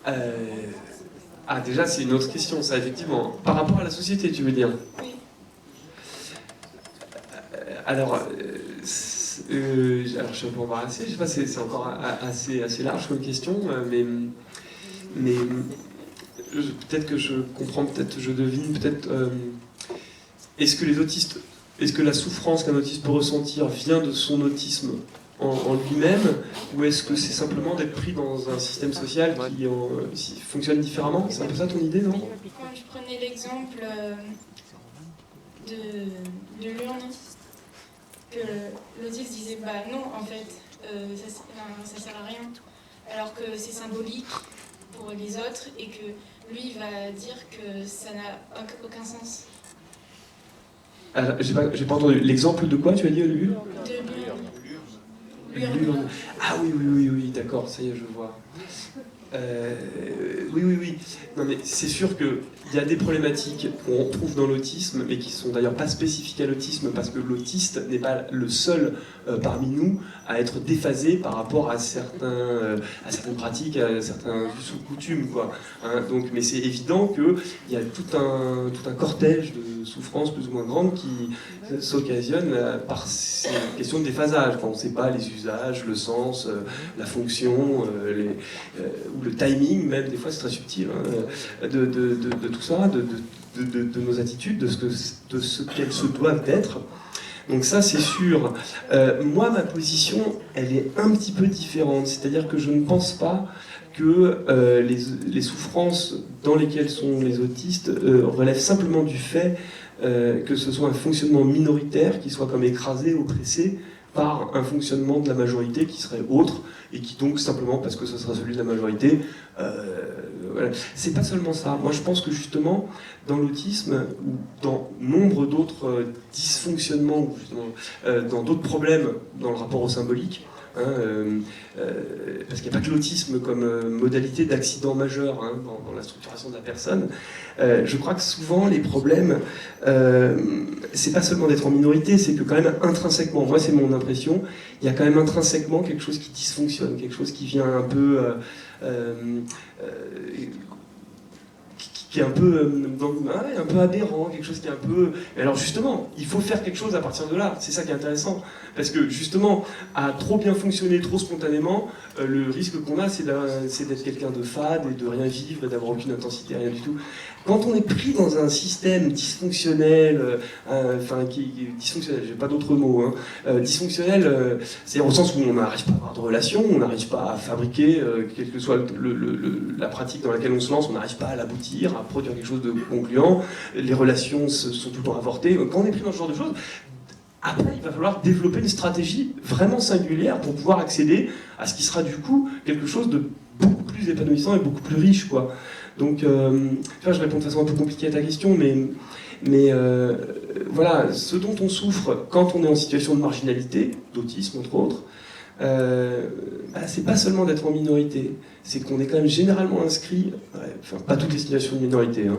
S6: Ah, déjà, c'est une autre question, ça, effectivement. Par rapport à la société, tu veux dire?
S9: Oui.
S6: Alors, je suis un peu embarrassé, je sais pas, c'est encore assez large comme question, mais peut-être que je comprends, peut-être je devine, peut-être... est-ce que la souffrance qu'un autiste peut ressentir vient de son autisme en lui-même, ou est-ce que c'est simplement d'être pris dans un système social qui fonctionne différemment? C'est un peu ça ton idée, non?
S9: Quand je prenais l'exemple de l'urne, que l'autiste disait bah non, en fait, ça sert à rien, alors que c'est symbolique pour les autres et que lui il va dire que ça n'a aucun sens.
S6: Alors, j'ai pas entendu. L'exemple de quoi tu as dit au début?
S9: De l'urne.
S6: Ah oui, d'accord, ça y est, je vois. Oui. Non, mais c'est sûr qu'il y a des problématiques qu'on retrouve dans l'autisme, mais qui sont d'ailleurs pas spécifiques à l'autisme, parce que l'autiste n'est pas le seul parmi nous à être déphasé par rapport à certaines pratiques, à certains us ou coutumes, quoi. Hein, donc, mais c'est évident qu'il y a tout un cortège de souffrances plus ou moins grandes qui s'occasionnent par ces questions de déphasage, quand on ne sait pas les usages, le sens, la fonction, ou le timing, même des fois c'est très subtil, hein, de tout ça, de nos attitudes, de ce qu'elles se doivent d'être. Donc ça c'est sûr. Moi ma position elle est un petit peu différente, c'est-à-dire que je ne pense pas que les souffrances dans lesquelles sont les autistes relèvent simplement du fait que ce soit un fonctionnement minoritaire qui soit comme écrasé, oppressé par un fonctionnement de la majorité qui serait autre, et qui donc, simplement parce que ce sera celui de la majorité, voilà. C'est pas seulement ça. Moi je pense que justement, dans l'autisme, ou dans nombre d'autres dysfonctionnements, justement, dans d'autres problèmes dans le rapport au symbolique, parce qu'il n'y a pas que l'autisme comme modalité d'accident majeur, hein, dans la structuration de la personne. Je crois que souvent les problèmes, c'est pas seulement d'être en minorité, c'est que quand même intrinsèquement, moi c'est mon impression, il y a quand même intrinsèquement quelque chose qui dysfonctionne, quelque chose qui vient un peu qui est un peu aberrant, quelque chose qui est un peu... Alors justement, il faut faire quelque chose à partir de là, c'est ça qui est intéressant. Parce que justement, à trop bien fonctionner, trop spontanément, le risque qu'on a, c'est d'être quelqu'un de fade et de rien vivre, et d'avoir aucune intensité, rien du tout. Quand on est pris dans un système dysfonctionnel, dysfonctionnel, j'ai pas d'autres mots, hein, dysfonctionnel, c'est au sens où on n'arrive pas à avoir de relation, on n'arrive pas à fabriquer, quelle que soit la pratique dans laquelle on se lance, on n'arrive pas à l'aboutir, à produire quelque chose de concluant, les relations sont tout le temps avortées. Quand on est pris dans ce genre de choses, après, il va falloir développer une stratégie vraiment singulière pour pouvoir accéder à ce qui sera du coup quelque chose de beaucoup plus épanouissant et beaucoup plus riche, quoi. Donc, je réponds de façon un peu compliquée à ta question, mais voilà, ce dont on souffre quand on est en situation de marginalité, d'autisme entre autres, c'est pas seulement d'être en minorité, c'est qu'on est quand même généralement inscrit, enfin pas toutes les situations de minorité, hein,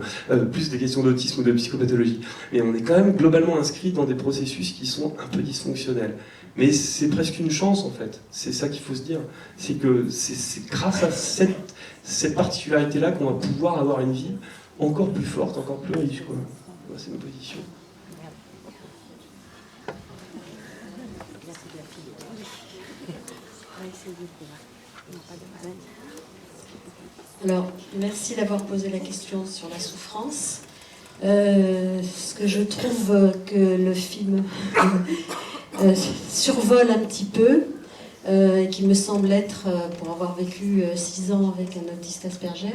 S6: plus des questions d'autisme ou de psychopathologie, mais on est quand même globalement inscrit dans des processus qui sont un peu dysfonctionnels. Mais c'est presque une chance en fait, c'est ça qu'il faut se dire, c'est que c'est grâce à cette particularité-là qu'on va pouvoir avoir une vie encore plus forte, encore plus riche, quoi. Voilà, c'est ma position.
S5: Alors, merci d'avoir posé la question sur la souffrance. Ce que je trouve que le film survole un petit peu, qui me semble être, pour avoir vécu 6 ans avec un autiste Asperger,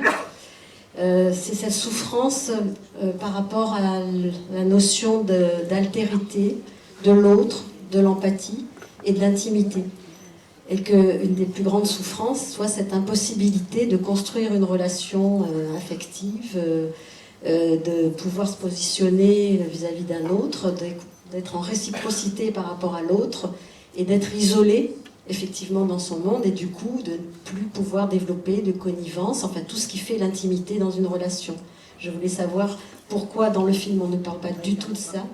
S5: c'est cette souffrance par rapport à la notion d'altérité, de l'autre, de l'empathie et de l'intimité. Et qu'une des plus grandes souffrances soit cette impossibilité de construire une relation affective, de pouvoir se positionner vis-à-vis d'un autre, d'être en réciprocité par rapport à l'autre, et d'être isolé, effectivement, dans son monde, et du coup, de ne plus pouvoir développer de connivence, enfin tout ce qui fait l'intimité dans une relation. Je voulais savoir pourquoi, dans le film, on ne parle pas du tout de ça,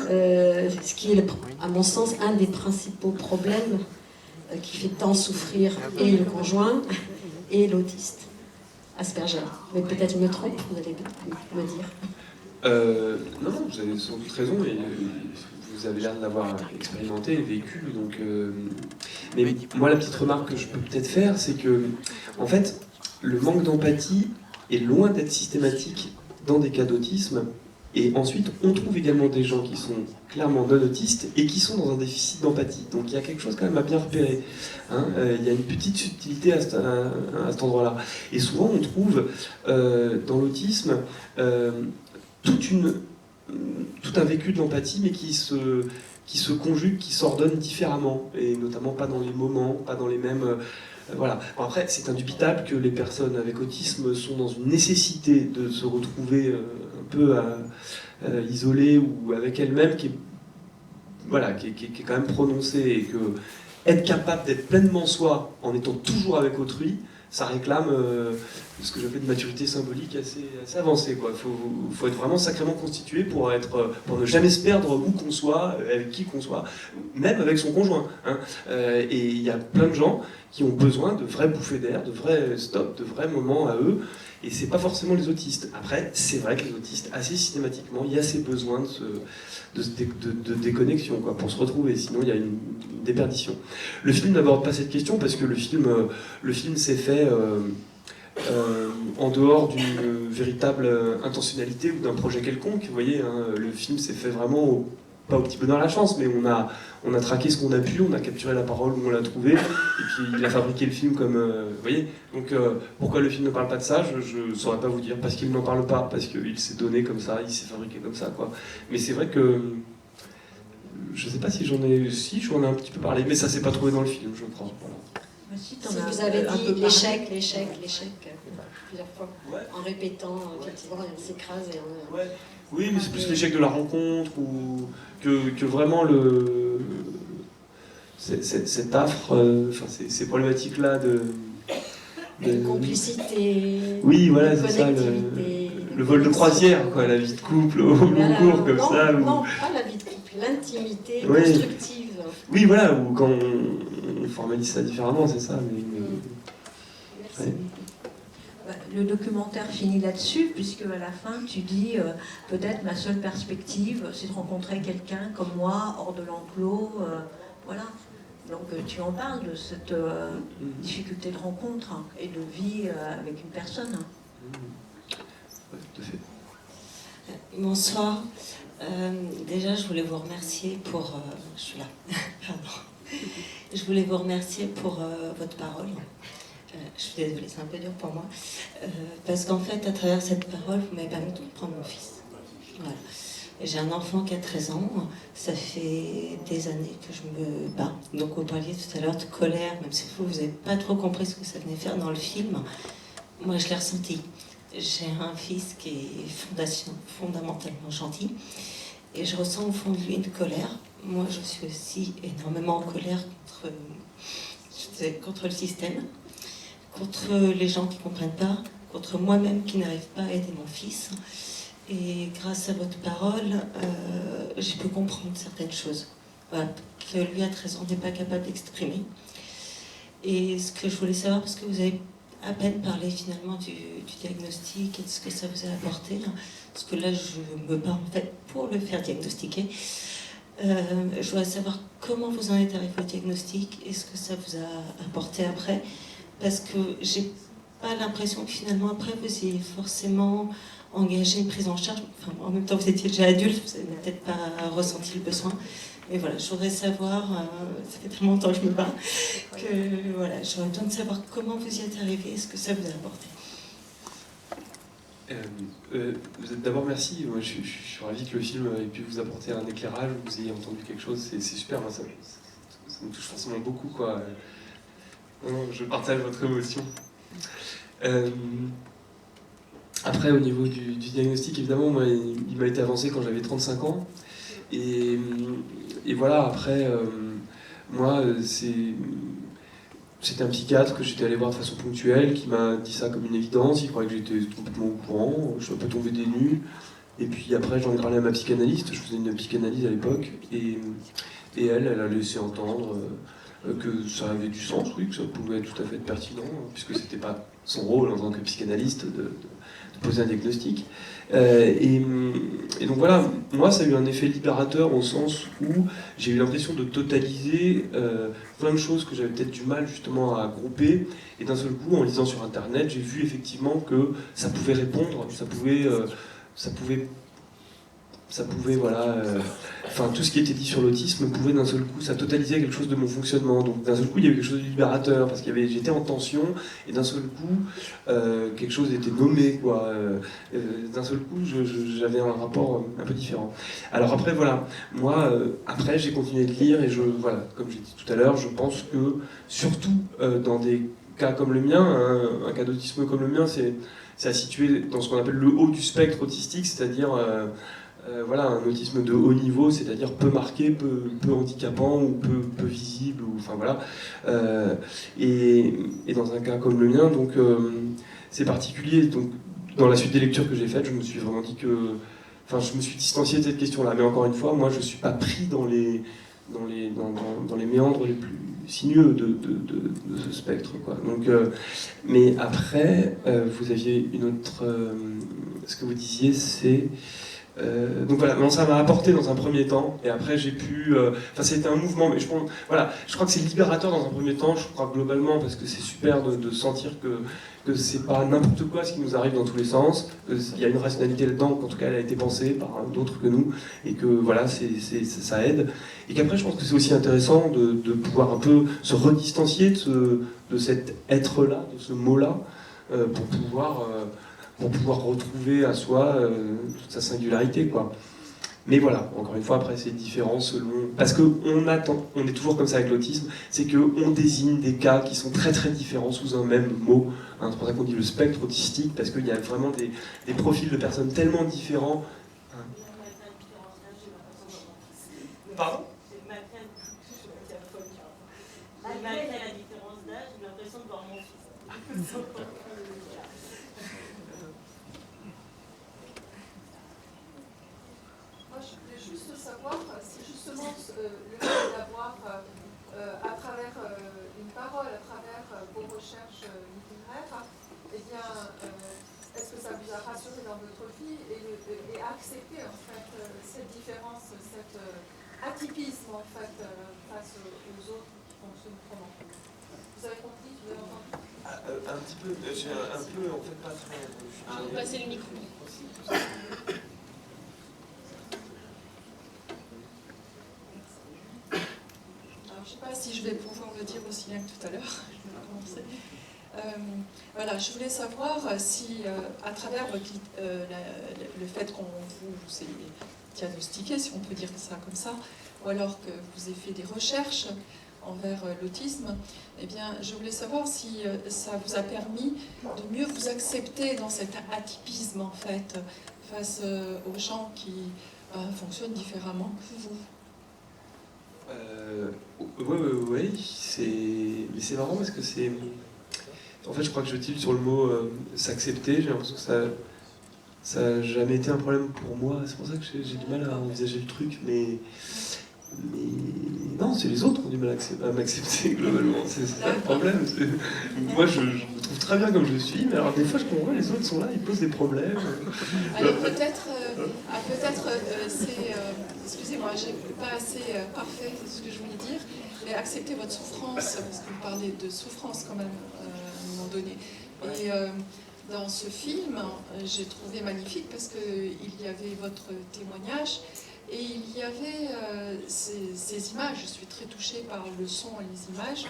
S5: ce qui est, à mon sens, un des principaux problèmes qui fait tant souffrir et le conjoint et l'autiste Asperger. Mais peut-être je me trompe, vous allez me dire.
S6: Non, vous avez sans doute raison, et vous avez l'air de l'avoir expérimenté et vécu. Donc, mais moi, la petite remarque que je peux peut-être faire, c'est que, en fait, le manque d'empathie est loin d'être systématique dans des cas d'autisme, Et ensuite, on trouve également des gens qui sont clairement non autistes et qui sont dans un déficit d'empathie. Donc il y a quelque chose quand même à bien repérer. Hein. Il y a une petite subtilité à cet endroit-là. Et souvent, on trouve dans l'autisme tout un vécu de l'empathie, mais qui se conjugue, qui s'ordonne différemment. Et notamment pas dans les moments, pas dans les mêmes... Voilà. Bon, après, c'est indubitable que les personnes avec autisme sont dans une nécessité de se retrouver un peu isolées ou avec elles-mêmes qui est quand même prononcée, et que être capable d'être pleinement soi en étant toujours avec autrui, ça réclame ce que j'appelle une maturité symbolique assez avancée, quoi. Faut être vraiment sacrément constitué pour ne jamais se perdre où qu'on soit, avec qui qu'on soit, même avec son conjoint. Hein. Et il y a plein de gens qui ont besoin de vraies bouffées d'air, de vrais stops, de vrais moments à eux. Et c'est pas forcément les autistes. Après, c'est vrai que les autistes, assez systématiquement, il y a ces besoins de déconnexion, quoi, pour se retrouver. Sinon, il y a une déperdition. Le film n'aborde pas cette question parce que le film s'est fait en dehors d'une véritable intentionnalité ou d'un projet quelconque. Vous voyez, hein, le film s'est fait vraiment pas au petit bonheur la chance, mais on a traqué ce qu'on a pu, on a capturé la parole où on l'a trouvée, et puis il a fabriqué le film comme... vous voyez. Donc pourquoi le film ne parle pas de ça, je ne saurais pas vous dire, parce qu'il n'en parle pas, parce qu'il s'est donné comme ça, il s'est fabriqué comme ça, quoi. Mais c'est vrai que... Je sais pas si j'en ai un petit peu parlé, mais ça s'est pas trouvé dans le film, je crois. Voilà.
S5: Si
S10: vous avez dit l'échec plusieurs fois, ouais. En répétant, effectivement, on s'écrase et on...
S6: Ouais. Oui, mais c'est plus l'échec de la rencontre, ou que vraiment cette affre, ces problématiques-là de
S10: complicité,
S6: oui, voilà, c'est ça, le vol de croisière, quoi, la vie de couple au long cours, comme ça.
S10: Non, pas la vie de couple, l'intimité constructive.
S6: Oui, voilà, ou quand on formalise ça différemment, c'est ça.
S10: Merci.
S6: Ouais.
S5: Le documentaire finit là-dessus, puisque à la fin, tu dis peut-être ma seule perspective, c'est de rencontrer quelqu'un comme moi, hors de l'enclos. Voilà. Donc tu en parles de cette difficulté de rencontre et de vie avec une personne.
S6: Oui, tout à fait.
S11: Bonsoir. Déjà, je voulais vous remercier pour... je suis là. Pardon. Je voulais vous remercier pour votre parole. Je suis désolée, c'est un peu dur pour moi. Parce qu'en fait, à travers cette parole, vous m'avez permis de comprendre mon fils. Voilà. J'ai un enfant qui a 13 ans. Ça fait des années que je me bats. Donc, vous parliez tout à l'heure de colère, même si vous n'avez pas trop compris ce que ça venait faire dans le film. Moi, je l'ai ressenti. J'ai un fils qui est fondamentalement gentil. Et je ressens au fond de lui une colère. Moi, je suis aussi énormément en colère contre le système, contre les gens qui ne comprennent pas, contre moi-même qui n'arrive pas à aider mon fils. Et grâce à votre parole, j'ai pu comprendre certaines choses. Voilà, que lui, à 13 ans, n'est pas capable d'exprimer. Et ce que je voulais savoir, parce que vous avez à peine parlé finalement du diagnostic et de ce que ça vous a apporté, parce que là, je me bats en fait pour le faire diagnostiquer. Je voudrais savoir comment vous en êtes arrivé au diagnostic et ce que ça vous a apporté après. Parce que j'ai pas l'impression que finalement après vous ayez forcément engagé une prise en charge. Enfin, en même temps vous étiez déjà adulte, vous n'avez peut-être pas ressenti le besoin. Mais voilà, je voudrais savoir, ça fait tellement longtemps que je me bats, que voilà, j'aurais besoin de savoir comment vous y êtes arrivé et ce que ça vous a apporté.
S6: D'abord merci, moi, je suis ravi que le film ait pu vous apporter un éclairage, vous ayez entendu quelque chose, c'est super, moi, ça me touche forcément beaucoup, quoi. Je partage votre émotion. Après, au niveau du diagnostic, évidemment, moi, il m'a été avancé quand j'avais 35 ans. Et voilà, après, moi, c'était un psychiatre que j'étais allé voir de façon ponctuelle, qui m'a dit ça comme une évidence, il croyait que j'étais complètement au courant, je suis un peu tombé des nues. Et puis après, j'en ai parlé à ma psychanalyste, je faisais une psychanalyse à l'époque, et elle a laissé entendre... que ça avait du sens, oui, que ça pouvait tout à fait être pertinent, puisque c'était pas son rôle en tant que psychanalyste de poser un diagnostic. Et donc voilà, moi ça a eu un effet libérateur au sens où j'ai eu l'impression de totaliser plein de choses que j'avais peut-être du mal justement à grouper, et d'un seul coup, en lisant sur internet, j'ai vu effectivement que ça pouvait répondre, ça pouvait ça pouvait, voilà, enfin tout ce qui était dit sur l'autisme pouvait d'un seul coup, ça totalisait quelque chose de mon fonctionnement. Donc d'un seul coup, il y avait quelque chose de libérateur parce qu'il y avait, j'étais en tension et d'un seul coup, quelque chose était nommé, quoi. D'un seul coup, j'avais un rapport un peu différent. Alors après, voilà, moi, après, j'ai continué de lire et voilà, comme j'ai dit tout à l'heure, je pense que surtout dans des cas comme le mien, un cas d'autisme comme le mien, c'est à situer dans ce qu'on appelle le haut du spectre autistique, c'est-à-dire voilà, un autisme de haut niveau, c'est-à-dire peu marqué, peu handicapant ou peu visible, ou, enfin voilà. Et dans un cas comme le mien, donc c'est particulier. Donc dans la suite des lectures que j'ai faites, je me suis vraiment dit que, enfin, je me suis distancié de cette question-là. Mais encore une fois, moi, je suis pas pris dans les méandres les plus sinueux de ce spectre, quoi. Donc, mais après, vous aviez une autre... ce que vous disiez, c'est... donc voilà, non, ça m'a apporté dans un premier temps, et après j'ai pu... Enfin, c'était un mouvement, mais je crois que c'est libérateur dans un premier temps, je crois globalement, parce que c'est super de sentir que c'est pas n'importe quoi ce qui nous arrive dans tous les sens, qu'il y a une rationalité là-dedans, qu'en tout cas elle a été pensée par d'autres que nous, et que voilà, ça aide. Et qu'après, je pense que c'est aussi intéressant de pouvoir un peu se redistancier de cet être-là, de ce mot-là, pour pouvoir retrouver à soi toute sa singularité, quoi. Mais voilà, encore une fois, après c'est différent selon... Parce qu'on attend, on est toujours comme ça avec l'autisme, c'est qu'on désigne des cas qui sont très très différents sous un même mot. Hein, c'est pour ça qu'on dit le spectre autistique, parce qu'il y a vraiment des profils de personnes tellement différents. Hein. Pardon ?
S12: Malgré la différence d'âge, j'ai l'impression de voir mon fils.
S13: Moi, je voulais juste savoir si justement le fait d'avoir, à travers une parole, à travers vos recherches littéraires, eh bien, est-ce que ça vous a rassuré dans votre vie et accepté en fait cette différence, cet atypisme en fait face aux autres qui fonctionnent autrement? Vous avez compris? Vous avez entendu?
S6: Un petit peu, j'ai un peu en fait pas très...
S9: Vous passez le micro.
S13: Je ne sais pas si je vais pouvoir le dire aussi bien que tout à l'heure. Voilà, je voulais savoir si, à travers le fait qu'on vous ait diagnostiqué, si on peut dire ça comme ça, ou alors que vous ayez fait des recherches envers l'autisme, eh bien, je voulais savoir si ça vous a permis de mieux vous accepter dans cet atypisme, en fait, face aux gens qui fonctionnent différemment que vous.
S6: Oui, c'est marrant parce que c'est... En fait, je crois que je tire sur le mot s'accepter. J'ai l'impression que ça n'a jamais été un problème pour moi. C'est pour ça que j'ai du mal à envisager le truc. Mais non, c'est les autres qui ont du mal à m'accepter globalement. C'est ça le problème. Moi, je me trouve très bien comme je suis, mais alors des fois, je comprends, les autres sont là, ils posent des problèmes.
S13: Alors peut-être, c'est... excusez-moi, j'ai pas assez parfait ce que je voulais dire, mais accepter votre souffrance, parce que vous parlez de souffrance quand même à un moment donné. Et dans ce film, j'ai trouvé magnifique parce qu'il y avait votre témoignage et il y avait ces images. Je suis très touchée par le son et les images.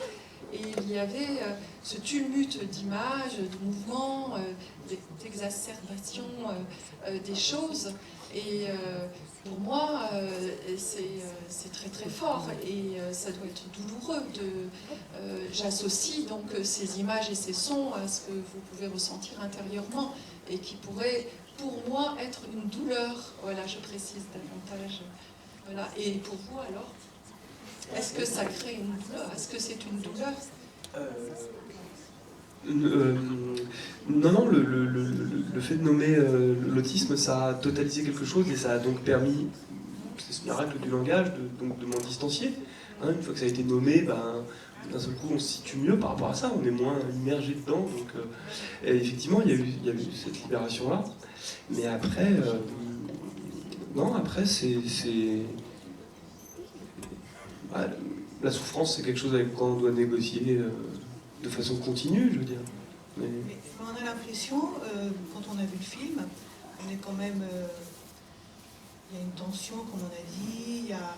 S13: Et il y avait ce tumulte d'images, de mouvements, d'exacerbation des choses. Et pour moi, c'est très très fort et ça doit être douloureux. J'associe donc ces images et ces sons à ce que vous pouvez ressentir intérieurement et qui pourrait, pour moi, être une douleur. Voilà, je précise davantage. Voilà. Et pour vous alors ? Est-ce que ça crée une douleur? Est-ce que c'est une douleur?
S6: Non, le fait de nommer l'autisme, ça a totalisé quelque chose et ça a donc permis, c'est ce miracle du langage, de m'en distancier. Hein, une fois que ça a été nommé, d'un seul coup on se situe mieux par rapport à ça, on est moins immergé dedans. Donc, effectivement, il y a eu cette libération-là. Mais après, non, après c'est la souffrance, c'est quelque chose avec quoi on doit négocier de façon continue, je veux dire. Mais
S14: on a l'impression, quand on a vu le film, on est quand même... il y a une tension, comme on a dit. Il y a,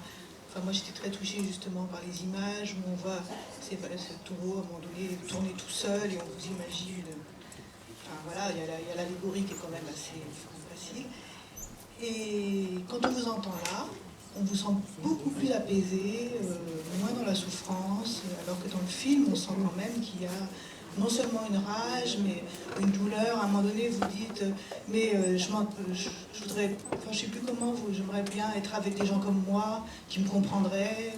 S14: enfin, moi, j'étais très touchée justement par les images où on voit ce taureau à un moment donné tourner tout seul et on vous imagine. Enfin, voilà, il y a l'allégorie qui est quand même assez facile. Et quand on vous entend là, on vous sent beaucoup plus apaisé, moins dans la souffrance, alors que dans le film, on sent quand même qu'il y a non seulement une rage, mais une douleur. À un moment donné, vous dites, mais je voudrais, enfin, je sais plus comment, j'aimerais bien être avec des gens comme moi, qui me comprendraient,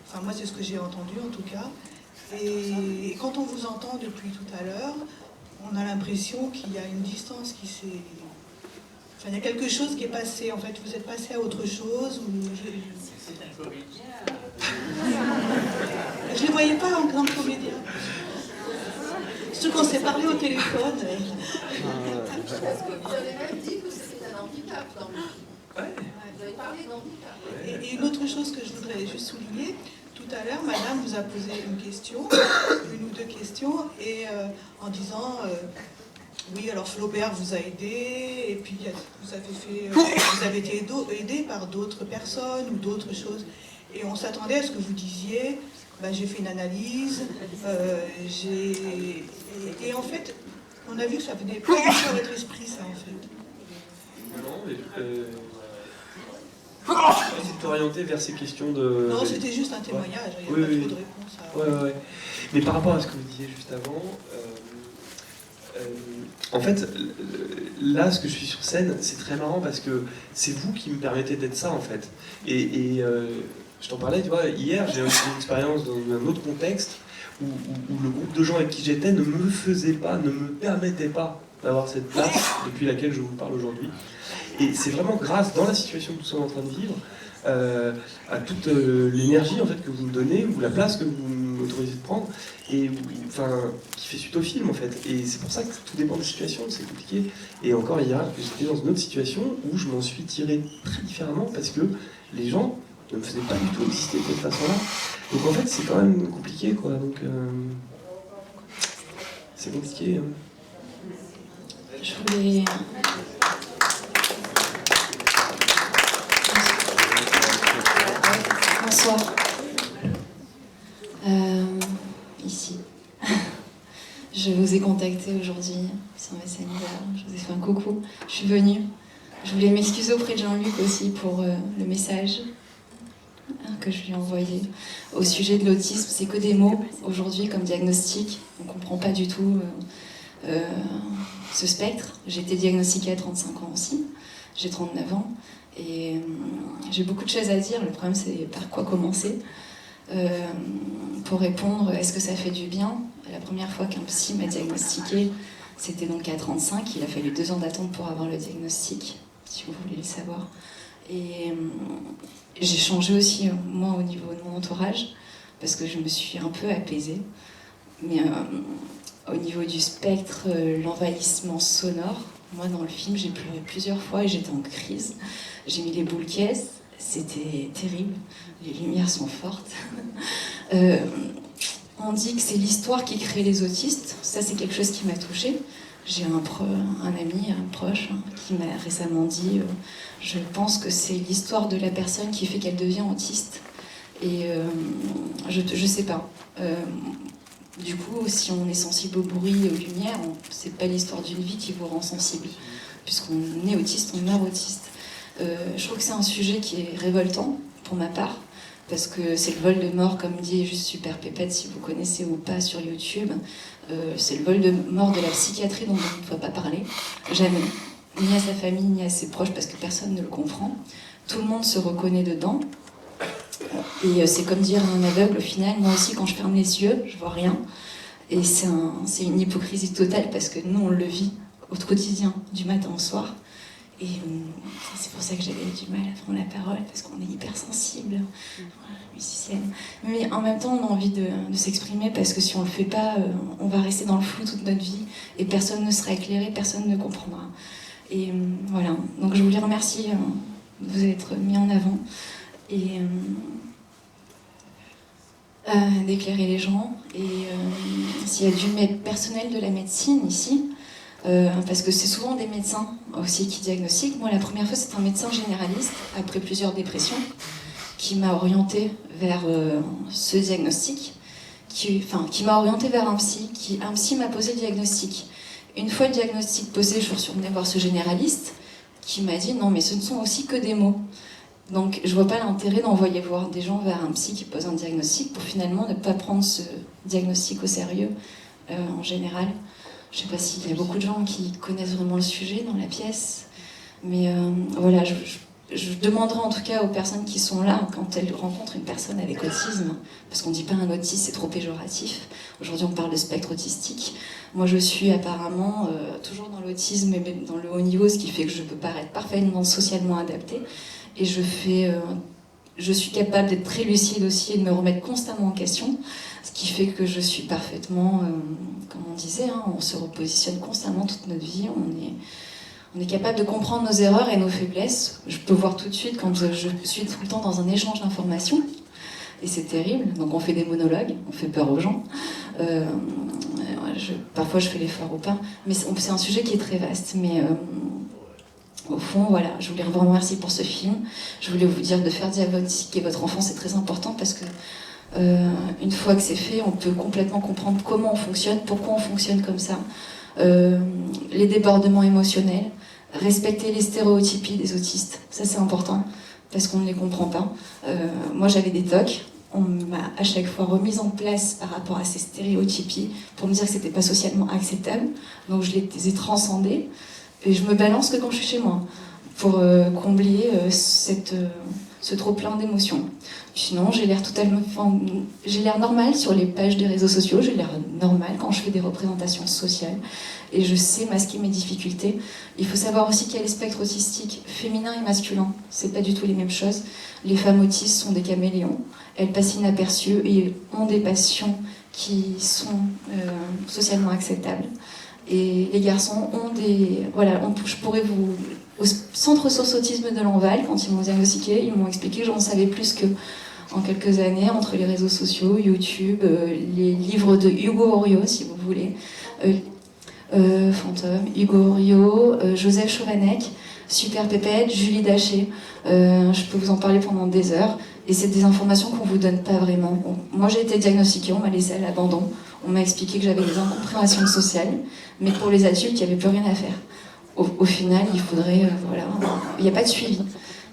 S14: enfin, moi, c'est ce que j'ai entendu, en tout cas. Et quand on vous entend depuis tout à l'heure, on a l'impression qu'il y a une distance qui s'est... Enfin, il y a quelque chose qui est passé, en fait, vous êtes passé à autre chose.
S7: C'est un comédien.
S14: Je ne les voyais pas en grand comédien. Surtout qu'on s'est parlé au téléphone.
S13: Parce que vous avez même dit que c'était un handicap dans le film. Vous avez parlé d'handicap.
S14: Et une autre chose que je voudrais juste souligner, tout à l'heure, madame vous a posé une question, une ou deux questions, et en disant... oui, alors Flaubert vous a aidé, et puis vous avez été aidé par d'autres personnes ou d'autres choses. Et on s'attendait à ce que vous disiez, ben, j'ai fait une analyse, et en fait, on a vu que ça venait pas du tout à votre esprit, ça, en fait.
S6: Non, mais c'est orienté vers ces questions de...
S14: Non, c'était juste un témoignage, il n'y a pas trop de réponse à...
S6: Ouais. Mais par rapport à ce que vous disiez juste avant... en fait, là, ce que je suis sur scène, c'est très marrant parce que c'est vous qui me permettez d'être ça, en fait. Et je t'en parlais, tu vois, hier, j'ai eu une expérience dans un autre contexte où le groupe de gens avec qui j'étais ne me faisait pas, ne me permettait pas d'avoir cette place depuis laquelle je vous parle aujourd'hui. Et c'est vraiment grâce, dans la situation que nous sommes en train de vivre, à toute l'énergie en fait que vous me donnez, ou la place que vous m'autorisez de prendre, et enfin qui fait suite au film en fait. Et c'est pour ça que tout dépend des situations, c'est compliqué. Et encore hier, j'étais dans une autre situation où je m'en suis tiré très différemment parce que les gens ne me faisaient pas du tout exister de cette façon-là. Donc en fait, c'est quand même compliqué, quoi. Donc c'est compliqué. Hein.
S9: Je voulais... Bonsoir. Ici. Je vous ai contacté aujourd'hui sur Messenger. Je vous ai fait un coucou. Je suis venue. Je voulais m'excuser auprès de Jean-Luc aussi pour le message que je lui ai envoyé au sujet de l'autisme. C'est que des mots aujourd'hui comme diagnostic. On ne comprend pas du tout ce spectre. J'ai été diagnostiquée à 35 ans aussi. J'ai 39 ans. Et j'ai beaucoup de choses à dire. Le problème, c'est par quoi commencer. Pour répondre, est-ce que ça fait du bien? La première fois qu'un psy m'a diagnostiqué, c'était donc à 35. Il a fallu 2 ans d'attente pour avoir le diagnostic, si vous voulez le savoir. Et j'ai changé aussi, moi, au niveau de mon entourage, parce que je me suis un peu apaisée. Mais au niveau du spectre, l'envahissement sonore, moi, dans le film, j'ai pleuré plusieurs fois et j'étais en crise. J'ai mis les boules caisses, c'était terrible. Les lumières sont fortes. On dit que c'est l'histoire qui crée les autistes. Ça, c'est quelque chose qui m'a touchée. J'ai un ami, un proche, qui m'a récemment dit je pense que c'est l'histoire de la personne qui fait qu'elle devient autiste. Et je sais pas. Du coup, si on est sensible au bruit et aux lumières, c'est pas l'histoire d'une vie qui vous rend sensible. Puisqu'on est autiste, on meurt autiste. Je trouve que c'est un sujet qui est révoltant, pour ma part, parce que c'est le vol de mort, comme dit juste Super Pépette, si vous connaissez ou pas sur YouTube. C'est le vol de mort de la psychiatrie dont on ne doit pas parler, jamais. Ni à sa famille, ni à ses proches, parce que personne ne le comprend. Tout le monde se reconnaît dedans. Et c'est comme dire à un aveugle, au final, moi aussi, quand je ferme les yeux, je vois rien. Et c'est une hypocrisie totale, parce que nous, on le vit au quotidien, du matin au soir. Et c'est pour ça que j'avais du mal à prendre la parole, parce qu'on est hypersensible, musicienne. Mais en même temps, on a envie de s'exprimer, parce que si on le fait pas, on va rester dans le flou toute notre vie, et personne ne sera éclairé, personne ne comprendra. Et voilà, donc je voulais remercier de vous être mis en avant, et d'éclairer les gens. Et s'il y a du personnel de la médecine ici,
S15: Parce que c'est souvent des médecins aussi qui diagnostiquent. Moi, la première fois, c'est un médecin généraliste, après plusieurs dépressions, qui m'a orientée vers ce diagnostic, qui m'a orientée vers un psy, un psy m'a posé le diagnostic. Une fois le diagnostic posé, je suis retournée voir ce généraliste, qui m'a dit non, mais ce ne sont aussi que des mots. Donc je vois pas l'intérêt d'envoyer voir des gens vers un psy qui pose un diagnostic pour finalement ne pas prendre ce diagnostic au sérieux en général. Je sais pas s'il y a beaucoup de gens qui connaissent vraiment le sujet dans la pièce, mais voilà, je demanderai en tout cas aux personnes qui sont là, quand elles rencontrent une personne avec autisme, parce qu'on dit pas un autiste, c'est trop péjoratif. Aujourd'hui on parle de spectre autistique. Moi je suis apparemment toujours dans l'autisme, mais même dans le haut niveau, ce qui fait que je peux paraître parfaitement socialement adaptée. Et je suis capable d'être très lucide aussi et de me remettre constamment en question, ce qui fait que je suis parfaitement, comme on disait, hein, on se repositionne constamment toute notre vie, on est capable de comprendre nos erreurs et nos faiblesses. Je peux voir tout de suite quand je suis tout le temps dans un échange d'informations, et c'est terrible, donc on fait des monologues, on fait peur aux gens. Parfois je fais l'effort ou pas, mais c'est un sujet qui est très vaste, mais... Au fond, voilà, je voulais vous remercier pour ce film. Je voulais vous dire de faire diagnostiquer votre enfant, c'est très important parce que une fois que c'est fait, on peut complètement comprendre comment on fonctionne, pourquoi on fonctionne comme ça, les débordements émotionnels, respecter les stéréotypies des autistes, ça c'est important parce qu'on ne les comprend pas. Moi j'avais des TOC, on m'a à chaque fois remise en place par rapport à ces stéréotypies pour me dire que c'était pas socialement acceptable, donc je les ai transcendés. Et je me balance que quand je suis chez moi, pour combler ce trop-plein d'émotions. Sinon, j'ai l'air normal sur les pages des réseaux sociaux, j'ai l'air normal quand je fais des représentations sociales, et je sais masquer mes difficultés. Il faut savoir aussi qu'il y a les spectres autistiques féminins et masculins, c'est pas du tout les mêmes choses. Les femmes autistes sont des caméléons, elles passent inaperçues et ont des passions qui sont socialement acceptables. Et les garçons ont des... Voilà, je pourrais vous... Au Centre Ressources Autisme de Lanval, quand ils m'ont diagnostiqué, ils m'ont expliqué que j'en savais plus que en quelques années, entre les réseaux sociaux, YouTube, les livres de Hugo Orio, si vous voulez, Fantôme, Hugo Orio, Joseph Chovanec, Super Pépette, Julie Daché. Je peux vous en parler pendant des heures. Et c'est des informations qu'on ne vous donne pas vraiment. Moi, j'ai été diagnostiquée, on m'a laissé à l'abandon. On m'a expliqué que j'avais des incompréhensions sociales, mais pour les adultes, il n'y avait plus rien à faire. Au final, il faudrait... voilà, il n'y a pas de suivi.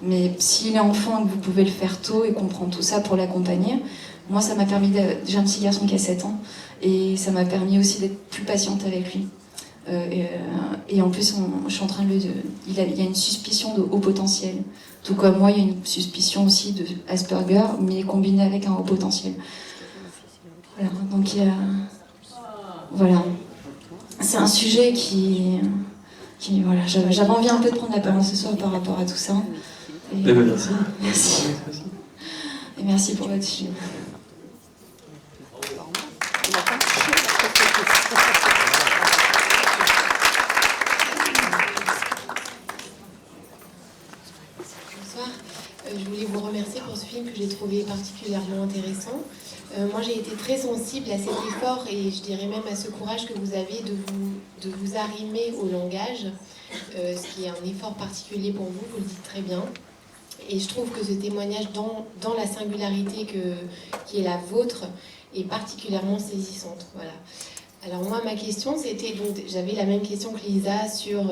S15: Mais s'il est enfant et que vous pouvez le faire tôt et comprendre tout ça pour l'accompagner, moi, ça m'a permis... J'ai un petit garçon qui a 7 ans, et ça m'a permis aussi d'être plus patiente avec lui. Et en plus, je suis en train de il y a une suspicion de haut potentiel. Tout comme moi, il y a une suspicion aussi de Asperger, mais combinée avec un haut potentiel. Voilà, donc il y a... Voilà. C'est un sujet qui voilà, j'avais envie un peu de prendre la parole ce soir par rapport à tout ça. Et,
S6: merci.
S15: Merci. Et merci pour votre film.
S16: Bonsoir. Je voulais vous remercier pour ce film que j'ai trouvé particulièrement intéressant. Moi, j'ai été très sensible à cet effort et je dirais même à ce courage que vous avez de vous arrimer au langage, ce qui est un effort particulier pour vous, vous le dites très bien. Et je trouve que ce témoignage dans la singularité qui est la vôtre est particulièrement saisissante. Voilà. Alors moi, ma question, c'était, donc j'avais la même question que Lisa sur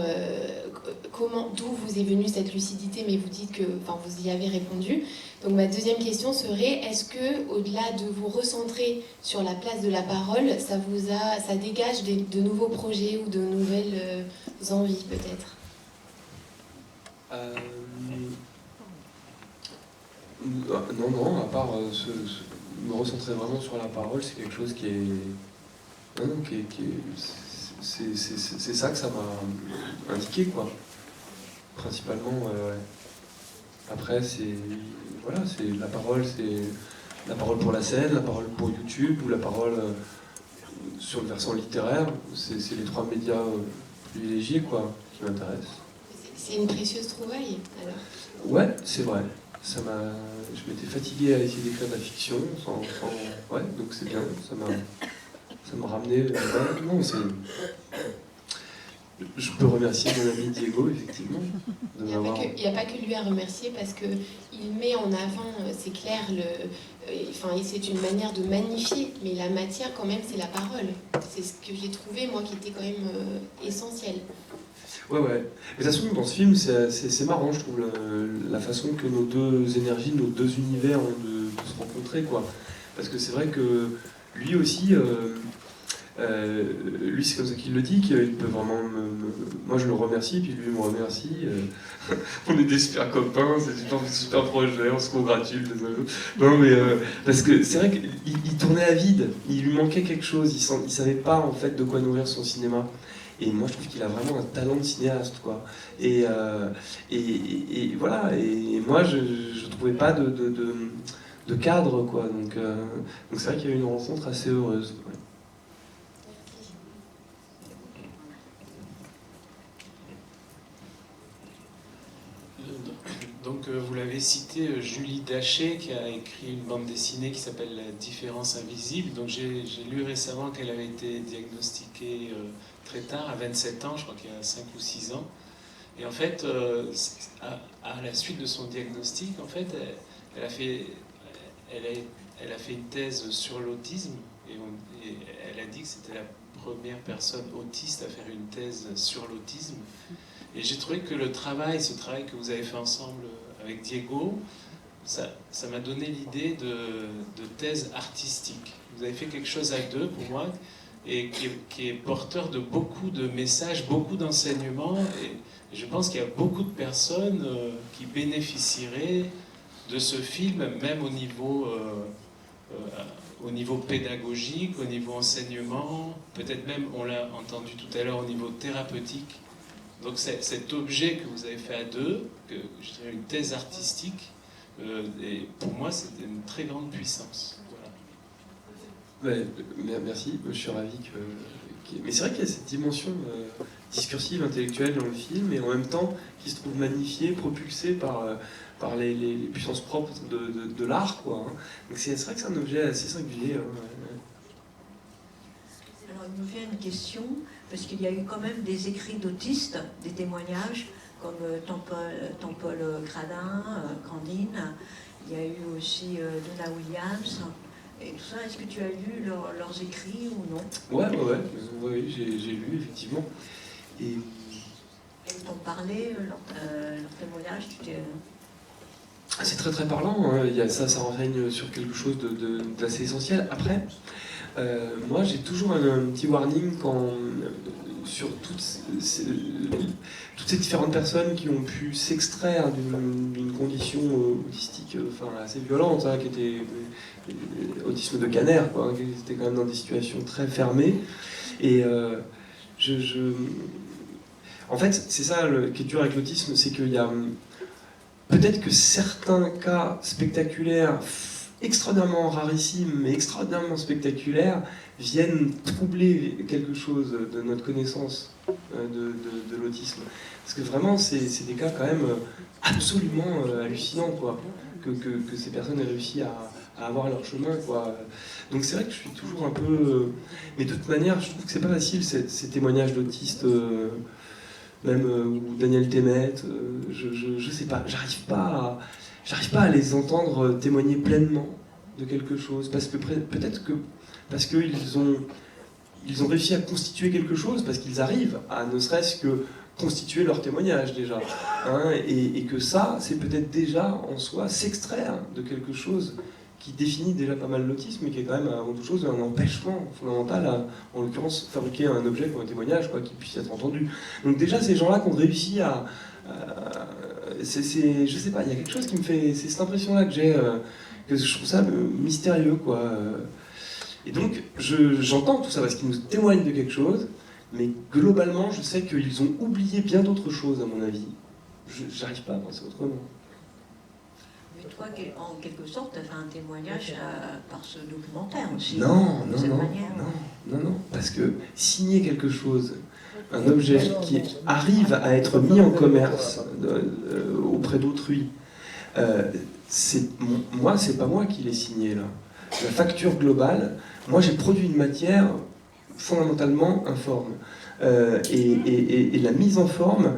S16: d'où vous est venue cette lucidité, mais vous dites que, enfin, vous y avez répondu. Donc ma deuxième question serait, est-ce que, au-delà de vous recentrer sur la place de la parole, ça dégage de nouveaux projets ou de nouvelles envies, peut-être?
S6: Non, à part me recentrer vraiment sur la parole, c'est quelque chose qui est... Non, c'est ça que ça m'a indiqué, quoi. Principalement, ouais. Après, c'est la parole, c'est la parole pour la scène, la parole pour YouTube, ou la parole sur le versant littéraire. C'est les 3 médias privilégiés, quoi, qui m'intéressent.
S16: C'est une précieuse trouvaille, alors.
S6: Ouais, c'est vrai. Je m'étais fatigué à essayer d'écrire de la fiction, ouais, donc c'est bien, ça m'a ramené... non, Je peux remercier mon ami Diego, effectivement, de m'avoir...
S16: Il n'y a pas que lui à remercier parce qu'il met en avant, c'est clair, c'est une manière de magnifier, mais la matière quand même c'est la parole. C'est ce que j'ai trouvé moi qui était quand même essentiel.
S6: Ouais. Mais de toute façon, dans ce film, c'est marrant, je trouve, la façon que nos deux énergies, nos deux univers ont de se rencontrer, quoi. Parce que c'est vrai que lui aussi... lui, c'est comme ça qu'il le dit, qu'il peut vraiment moi, je le remercie, puis lui me remercie. On est des super copains, c'est super projet, on se congratule. Non, mais parce que c'est vrai qu'il tournait à vide, il lui manquait quelque chose, il savait pas en fait de quoi nourrir son cinéma. Et moi, je trouve qu'il a vraiment un talent de cinéaste, quoi. Et voilà. Et moi, je trouvais pas de cadre, quoi. Donc c'est vrai qu'il y a eu une rencontre assez heureuse. Ouais.
S4: Donc vous l'avez cité, Julie Daché, qui a écrit une bande dessinée qui s'appelle La différence invisible. Donc j'ai lu récemment qu'elle avait été diagnostiquée très tard, à 27 ans, je crois qu'il y a 5 ou 6 ans. Et en fait, à la suite de son diagnostic, en fait, elle a fait une thèse sur l'autisme, et elle a dit que c'était la première personne autiste à faire une thèse sur l'autisme. Et j'ai trouvé que ce travail que vous avez fait ensemble avec Diego, ça m'a donné l'idée de thèse artistique. Vous avez fait quelque chose à deux, pour moi, et qui est porteur de beaucoup de messages, beaucoup d'enseignements. Et je pense qu'il y a beaucoup de personnes qui bénéficieraient de ce film, même au niveau pédagogique, au niveau enseignement, peut-être même, on l'a entendu tout à l'heure, au niveau thérapeutique. Donc cet objet que vous avez fait à deux, je dirais une thèse artistique, et pour moi c'était une très grande puissance. Voilà.
S6: Merci, je suis ravi mais c'est vrai qu'il y a cette dimension discursive, intellectuelle dans le film, et en même temps qui se trouve magnifiée, propulsée par les puissances propres de l'art, quoi. Donc c'est vrai que c'est un objet assez singulier.
S5: Alors il me vient une question, parce qu'il y a eu quand même des écrits d'autistes, des témoignages, comme Paul Gradin, Grandine, il y a eu aussi Donna Williams, et tout ça. Est-ce que tu as lu leurs écrits ou non?
S6: Ouais, j'ai lu, effectivement. Et
S5: ils t'ont parlé, leur témoignage,
S6: c'est très très parlant, hein. Ça renseigne sur quelque chose d'assez essentiel. Après, moi j'ai toujours un petit warning sur toutes ces différentes personnes qui ont pu s'extraire d'une condition autistique assez violente, hein, qui était autisme de Kanner, quoi, hein, qui était quand même dans des situations très fermées. Et en fait, c'est ça qui est dur avec l'autisme, c'est qu'il y a peut-être que certains cas spectaculaires, extraordinairement rarissimes, mais extraordinairement spectaculaires, viennent troubler quelque chose de notre connaissance de l'autisme. Parce que vraiment, c'est des cas quand même absolument hallucinants, quoi, que ces personnes aient réussi à avoir leur chemin, quoi. Donc c'est vrai que je suis toujours un peu... Mais de toute manière, je trouve que c'est pas facile, ces témoignages d'autistes... même ou Daniel Temmet, je sais pas, j'arrive pas à les entendre témoigner pleinement de quelque chose, parce que peut-être que parce qu'ils ont réussi à constituer quelque chose, parce qu'ils arrivent à ne serait-ce que constituer leur témoignage déjà, hein, et que ça, c'est peut-être déjà en soi s'extraire de quelque chose qui définit déjà pas mal l'autisme, et qui est quand même avant toute chose un empêchement fondamental en l'occurrence, fabriquer un objet comme un témoignage, quoi, qui puisse être entendu. Donc déjà, ces gens-là qui ont réussi je sais pas, il y a quelque chose qui me fait... C'est cette impression-là que j'ai, que je trouve ça mystérieux, quoi. Et donc, j'entends tout ça parce qu'ils nous témoignent de quelque chose, mais globalement, je sais qu'ils ont oublié bien d'autres choses, à mon avis. J'arrive pas à penser autrement.
S5: Mais toi, en quelque sorte, tu as fait un témoignage par ce documentaire aussi.
S6: Non, parce que signer quelque chose, un objet qui arrive à être mis en commerce auprès d'autrui, moi, c'est pas moi qui l'ai signé, là. La facture globale, moi j'ai produit une matière fondamentalement informe. et la mise en forme,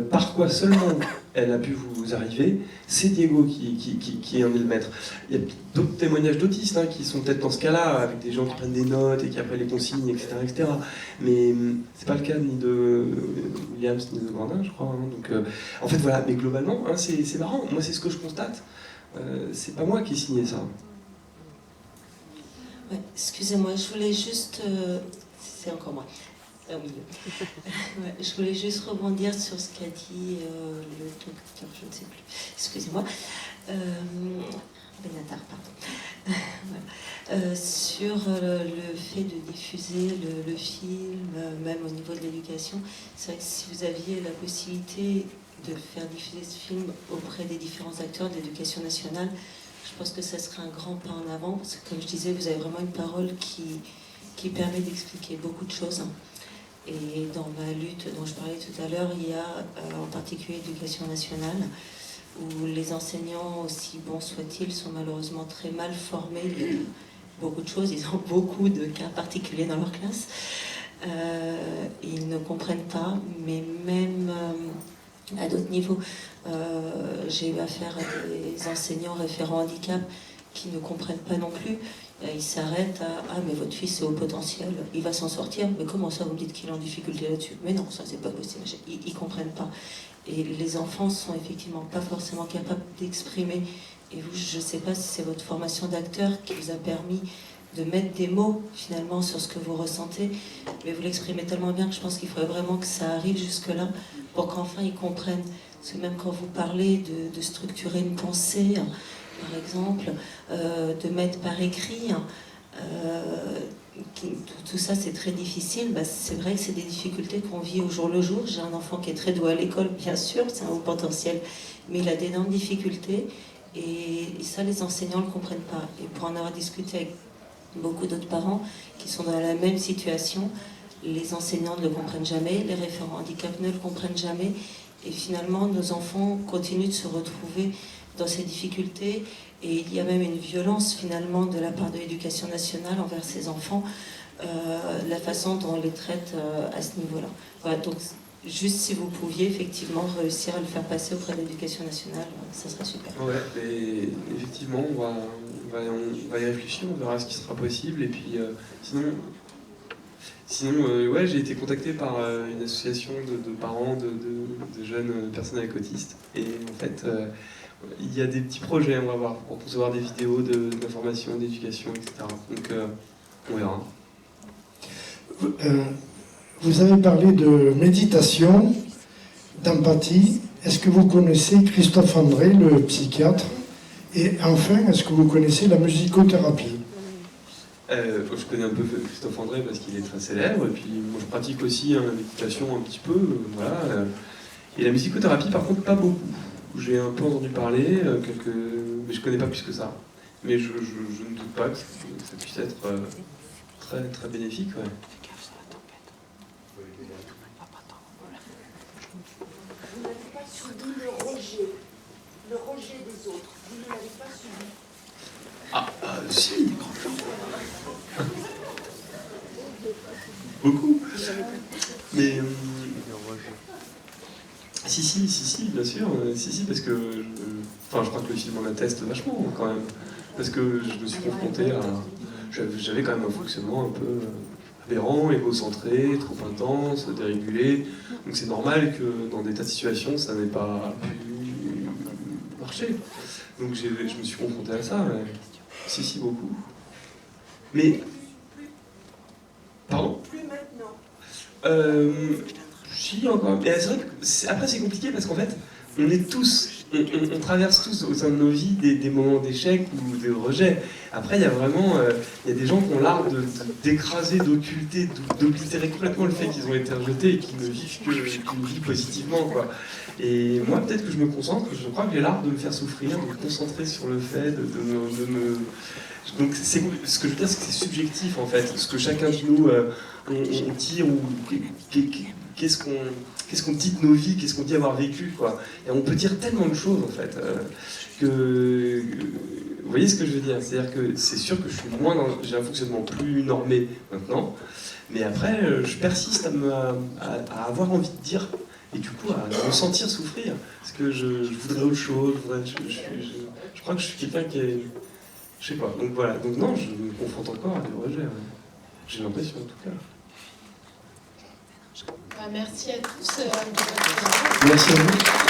S6: par quoi seulement elle a pu vous arriver, c'est Diego qui en est le maître. Il y a d'autres témoignages d'autistes qui sont peut-être dans ce cas-là, avec des gens qui prennent des notes et qui après les consignent, etc. etc. Mais c'est pas le cas ni de Williams ni de Grandin, je crois. Donc, en fait, voilà. Mais globalement, c'est marrant. Moi, c'est ce que je constate. C'est pas moi qui ai signé ça.
S11: Ouais, excusez-moi, je voulais juste... c'est encore moi. Au milieu. Ouais, je voulais juste rebondir sur ce qu'a dit le docteur, je ne sais plus, excusez-moi, Benatar, pardon. Voilà. Sur le fait de diffuser le film, même au niveau de l'éducation, c'est vrai que si vous aviez la possibilité de faire diffuser ce film auprès des différents acteurs de l'éducation nationale, je pense que ça serait un grand pas en avant, parce que comme je disais, vous avez vraiment une parole qui permet d'expliquer beaucoup de choses. Et dans ma lutte dont je parlais tout à l'heure, il y a en particulier l'éducation nationale, où les enseignants, aussi bons soient-ils, sont malheureusement très mal formés. Il y a beaucoup de choses, ils ont beaucoup de cas particuliers dans leur classe. Ils ne comprennent pas, mais même à d'autres niveaux. J'ai eu affaire à des enseignants référents handicap qui ne comprennent pas non plus. Ils s'arrêtent à « Ah, mais votre fils est au potentiel, il va s'en sortir. Mais comment ça, vous me dites qu'il est en difficulté là-dessus ?» Mais non, ça, c'est pas possible. Ils ne comprennent pas. Et les enfants sont effectivement pas forcément capables d'exprimer. Et vous, je ne sais pas si c'est votre formation d'acteur qui vous a permis de mettre des mots, finalement, sur ce que vous ressentez. Mais vous l'exprimez tellement bien que je pense qu'il faudrait vraiment que ça arrive jusque-là pour qu'enfin ils comprennent. Parce que même quand vous parlez de structurer une pensée, par exemple, de mettre par écrit, tout ça c'est très difficile. C'est vrai que c'est des difficultés qu'on vit au jour le jour. J'ai un enfant qui est très doué à l'école, bien sûr, c'est un haut potentiel, mais il a d'énormes difficultés et ça les enseignants ne le comprennent pas. Et pour en avoir discuté avec beaucoup d'autres parents qui sont dans la même situation, les enseignants ne le comprennent jamais, les référents handicap ne le comprennent jamais, et finalement nos enfants continuent de se retrouver dans ces difficultés, et il y a même une violence finalement de la part de l'éducation nationale envers ces enfants, la façon dont on les traite à ce niveau-là. Voilà, donc juste si vous pouviez effectivement réussir à le faire passer auprès de l'éducation nationale, ça serait super.
S6: Ouais, et effectivement, on va y réfléchir, on verra ce qui sera possible, et puis sinon ouais, j'ai été contacté par une association de parents de jeunes personnes avec autistes, et en fait, il y a des petits projets, on va voir, pour concevoir des vidéos d'information, d'éducation, etc. Donc, on verra.
S17: Vous avez parlé de méditation, d'empathie. Est-ce que vous connaissez Christophe André, le psychiatre? Et enfin, est-ce que vous connaissez la musicothérapie?
S6: Je connais un peu Christophe André parce qu'il est très célèbre, et puis moi je pratique aussi la méditation un petit peu, voilà. Et la musicothérapie, par contre, pas beaucoup. J'ai un peu entendu parler, mais je connais pas plus que ça. Mais je ne doute pas que ça puisse être très, très bénéfique. Ouais.
S8: Vous n'avez pas subi le rejet des autres. Vous ne l'avez pas subi.
S6: Si, beaucoup. Mais si, bien sûr. Si, parce que je crois que le film en atteste vachement quand même. Parce que je me suis confronté à. J'avais quand même un fonctionnement un peu aberrant, égocentré, trop intense, dérégulé. Donc c'est normal que dans des tas de situations, ça n'ait pas pu marcher. Donc je me suis confronté à ça. Ouais. Si, beaucoup. Mais. Pardon?
S8: Plus maintenant.
S6: Si, encore. Mais c'est vrai que après, c'est compliqué parce qu'en fait, on est tous. On traverse tous au sein de nos vies des moments d'échec ou de rejet. Après, il y a vraiment. Il y a des gens qui ont l'art d'écraser, d'occulter, d'oblitérer complètement le fait qu'ils ont été rejetés et qui ne vivent qu'une vie positivement, quoi. Et moi, peut-être que je me concentre, je crois que j'ai l'art de me faire souffrir, de me concentrer sur le fait, de me... Donc, ce que je veux dire, c'est que c'est subjectif, en fait. Ce que chacun de nous, on tire, ou qu'est-ce qu'on dit de nos vies, qu'est-ce qu'on dit avoir vécu, quoi. Et on peut dire tellement de choses, en fait, que... Vous voyez ce que je veux dire? C'est-à-dire que c'est sûr que j'ai un fonctionnement plus normé maintenant, Mais après, je persiste à avoir envie de dire, et du coup à me sentir souffrir, parce que je voudrais autre chose, je crois que je suis quelqu'un qui est... Je sais pas, donc voilà, donc non, je me confronte encore à des rejets, ouais. J'ai l'impression en tout cas.
S16: Merci à tous.
S6: Merci à vous.